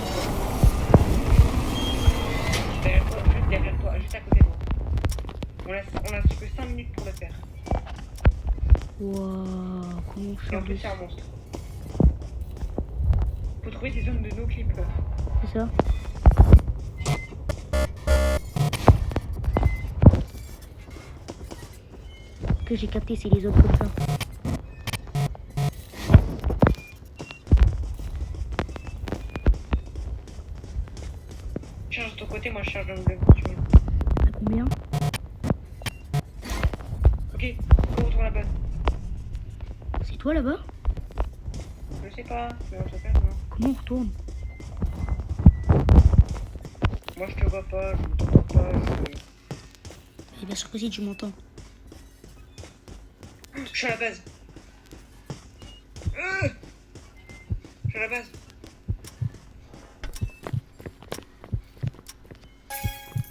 Derrière toi, juste à côté de moi. On a que 5 minutes pour le faire. Waouh, comment on Et en fait? plus c'est un monstre. Faut trouver des zones de no-clip là. C'est ça? Que j'ai capté, c'est les autres comme ça. Charge de ton côté, moi je charge de mon côté. À combien? Ok, on retourne à la base. C'est toi là-bas? Je sais pas, mais on se fait non. Comment on retourne? Moi je te vois pas, je ne t'entends pas, Eh bien sûr que si, tu m'entends. Je suis à la base. Je suis à la base.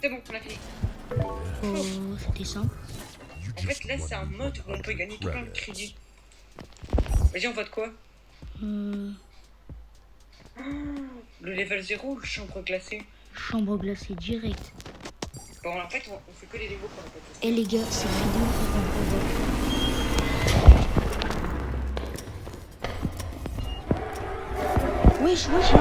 C'est bon, on a fini. Oh, c'était simple. En fait, là, c'est un mode où on peut gagner tout plein de crédits. Vas-y, on vote quoi? Le level 0 ou le chambre glacée? Chambre glacée direct. Bon, en fait, on fait que les niveaux qu'on a pas testés. Eh les gars, c'est vidéo faut qu'on revoit. Wesh, wesh,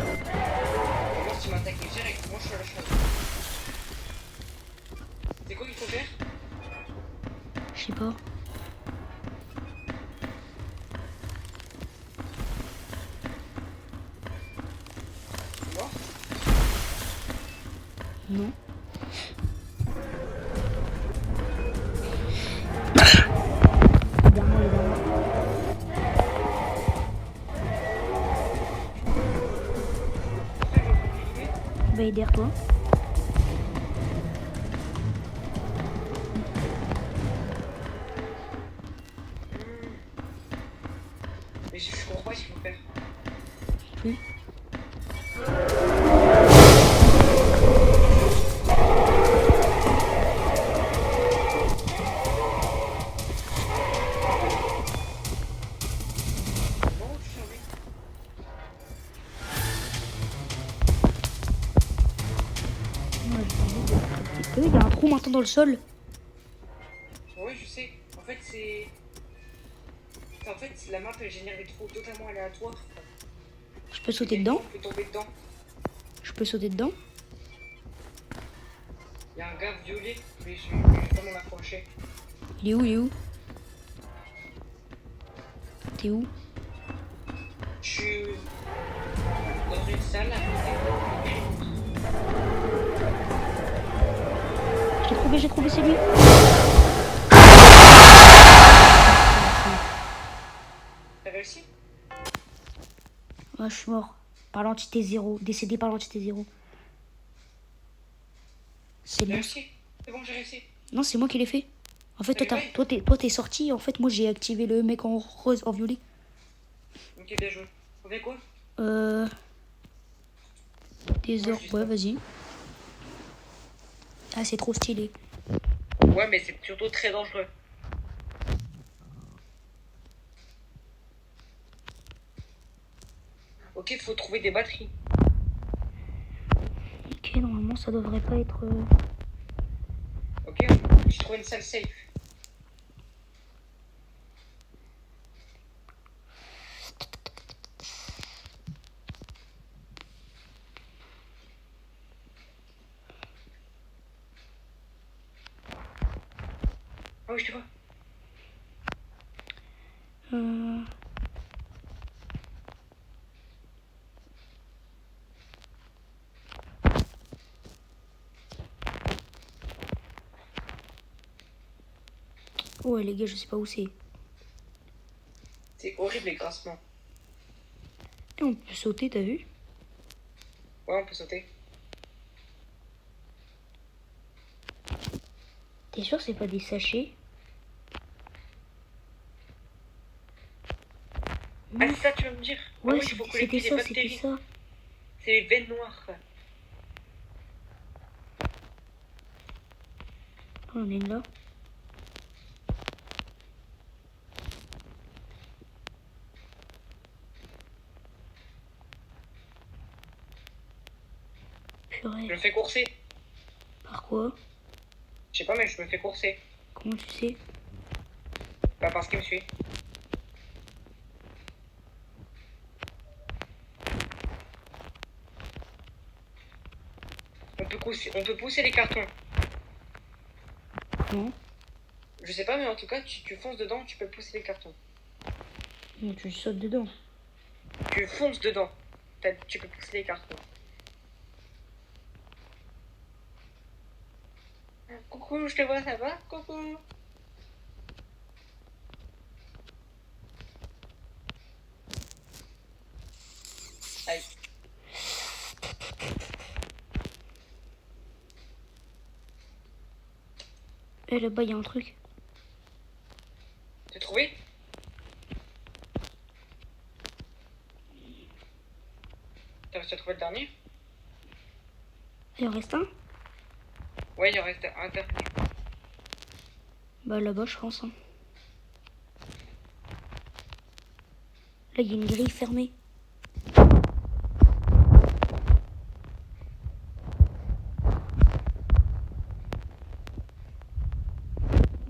Moi, si tu m'attaques direct, moi je suis à la chambre. C'est quoi qu'il faut faire? je sais pas. Mort? Non. Derrière moi, il est derrière moi. Bah, il est derrière toi. Mais je comprends pas ce qu'il faut faire. Plus. Bon, je suis envie. Il y a un trou maintenant dans le sol. Ouais, je sais. En fait, c'est. En fait, la map elle génère des trous totalement aléatoires. Je peux sauter Et dedans. on peut tomber dedans. Je peux sauter dedans. Il y a un gars violet, mais je vais pas m'en approcher. Il est où, il est où? T'es où? Je suis dans une salle à J'ai trouvé, c'est lui. T'as réussi? Ah, je suis mort. Par l'entité 0. Décédé par l'entité 0. C'est J'ai bon. réussi? C'est bon, j'ai réussi. Non, c'est moi qui l'ai fait. En fait, Mais toi, t'es sorti. En fait, moi, j'ai activé le mec en rose, en violet. Ok, bien joué. On fait quoi? Des heures. Ouais, vas-y. Ah, c'est trop stylé. Ouais, mais c'est surtout très dangereux. Ok, faut trouver des batteries. Ok, normalement, ça devrait pas être... Ok, j'ai trouvé une salle safe. Ah oui, je te vois. Ouais, les gars, je sais pas où c'est. C'est horrible les grincements. Et on peut sauter, t'as vu? Ouais, on peut sauter. T'es sûr que c'est pas des sachets? Ah, c'est ça, tu vas me dire? Ah Ouais, oui, il faut c'était collecter des ça, c'était bactéries. ça. C'est les veines noires. Oh, on est là. Je Purée. me fais courser. Par quoi? Je sais pas, mais je me fais courser. Comment tu sais? Bah, parce qu'il me suit. On peut pousser les cartons. Non. Je sais pas, mais en tout cas, tu fonces dedans, tu peux pousser les cartons. Mais tu sautes dedans. Tu fonces dedans. Tu peux pousser les cartons. Coucou, je te vois, ça va? Coucou. Aïe. Eh, là-bas, il y a un truc. T'as trouvé? T'as réussi à trouver le dernier? Il en reste un? Ouais, il en reste un dernier. Bah là-bas, je pense. Hein. Là, il y a une grille fermée.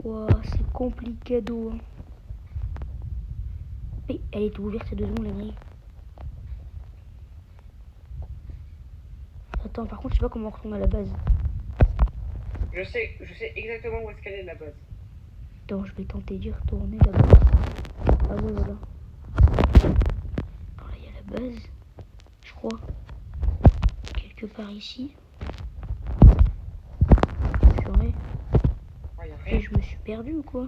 Ouah, c'est compliqué d'eau. Hein. Mais elle est ouverte, c'est 2 secondes la grille. Attends, par contre, je sais pas comment on retourne à la base. Je sais exactement où est-ce qu'elle est la base. Attends, je vais tenter d'y retourner d'abord. Ah ouais, voilà. Alors là, il y a la base, je crois. Quelque part ici. Purée. Oh, y a Et rien. je me suis perdu ou quoi?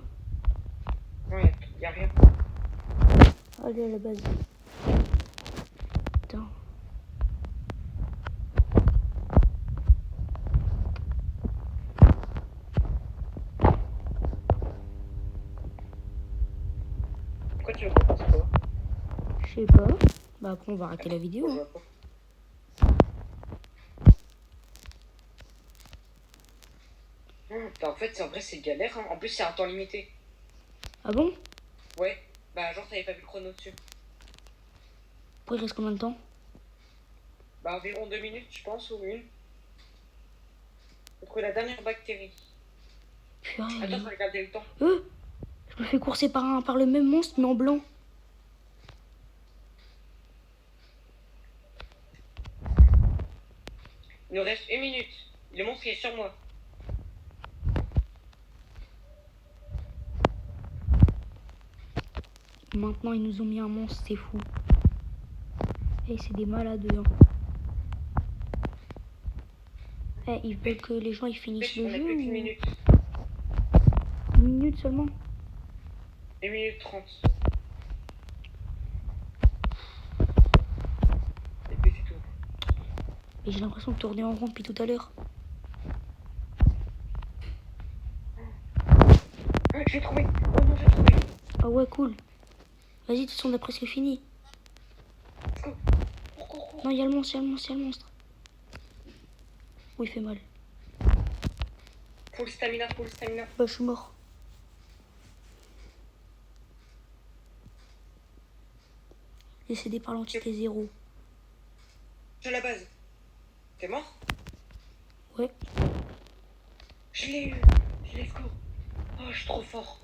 Non, y a rien. Allez à la base. Attends. Pourquoi tu veux qu'on fasse quoi? Je sais pas. Bah après on va arrêter la vidéo. Je Hein. vois pas. Bah, en fait, en vrai, c'est galère. Hein. En plus, c'est un temps limité. Ah bon? Ouais. Bah, genre, t'avais pas vu le chrono dessus. Après il reste combien de temps? Bah, environ 2 minutes, je pense, ou une. Faut trouver la dernière bactérie. Purée. Attends, faut regarder le temps. Je me fais courser par le même monstre mais en blanc. Il nous reste 1 minute. Le monstre il est sur moi. Maintenant ils nous ont mis un monstre, c'est fou. Eh c'est des malades eux. Hein. Eh ils veulent que les gens ils finissent le On a jeu plus ou... qu'une minute. 1 minute seulement? 1 minute 30. Et puis c'est tout. Mais j'ai l'impression de tourner en rond depuis tout à l'heure. Ah, j'ai trouvé. Oh non, j'ai trouvé. Ah ouais cool. Vas-y de toute façon on a presque fini. Let's go. Cours. Non il y a le monstre, il y a le monstre, il y a le monstre. Oh il fait mal. Full stamina. Bah je suis mort. Décédé par l'entité 0. J'ai la base. T'es mort? Ouais. Je l'ai eu. Let's go. Oh, je suis trop fort.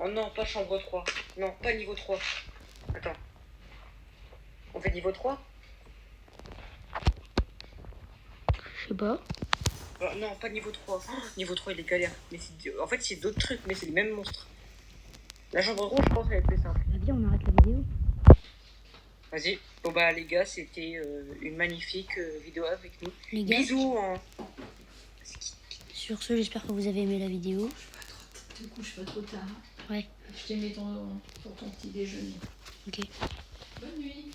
Oh non, pas chambre 3. Non, pas niveau 3. Attends. On fait niveau 3? Je sais pas. Oh, non, pas niveau 3. Oh, niveau 3, il est galère. Mais en fait, c'est d'autres trucs, mais c'est les mêmes monstres. La chambre rouge, je pense qu'elle est plus simple. Viens on arrête la vidéo. Vas-y. Bon bah les gars, c'était une magnifique vidéo avec nous. Les gars. Bisous. Hein. Sur ce j'espère que vous avez aimé la vidéo. Du coup, je suis pas trop tard. Ouais. Je t'ai mis pour ton petit déjeuner. Ok. Bonne nuit.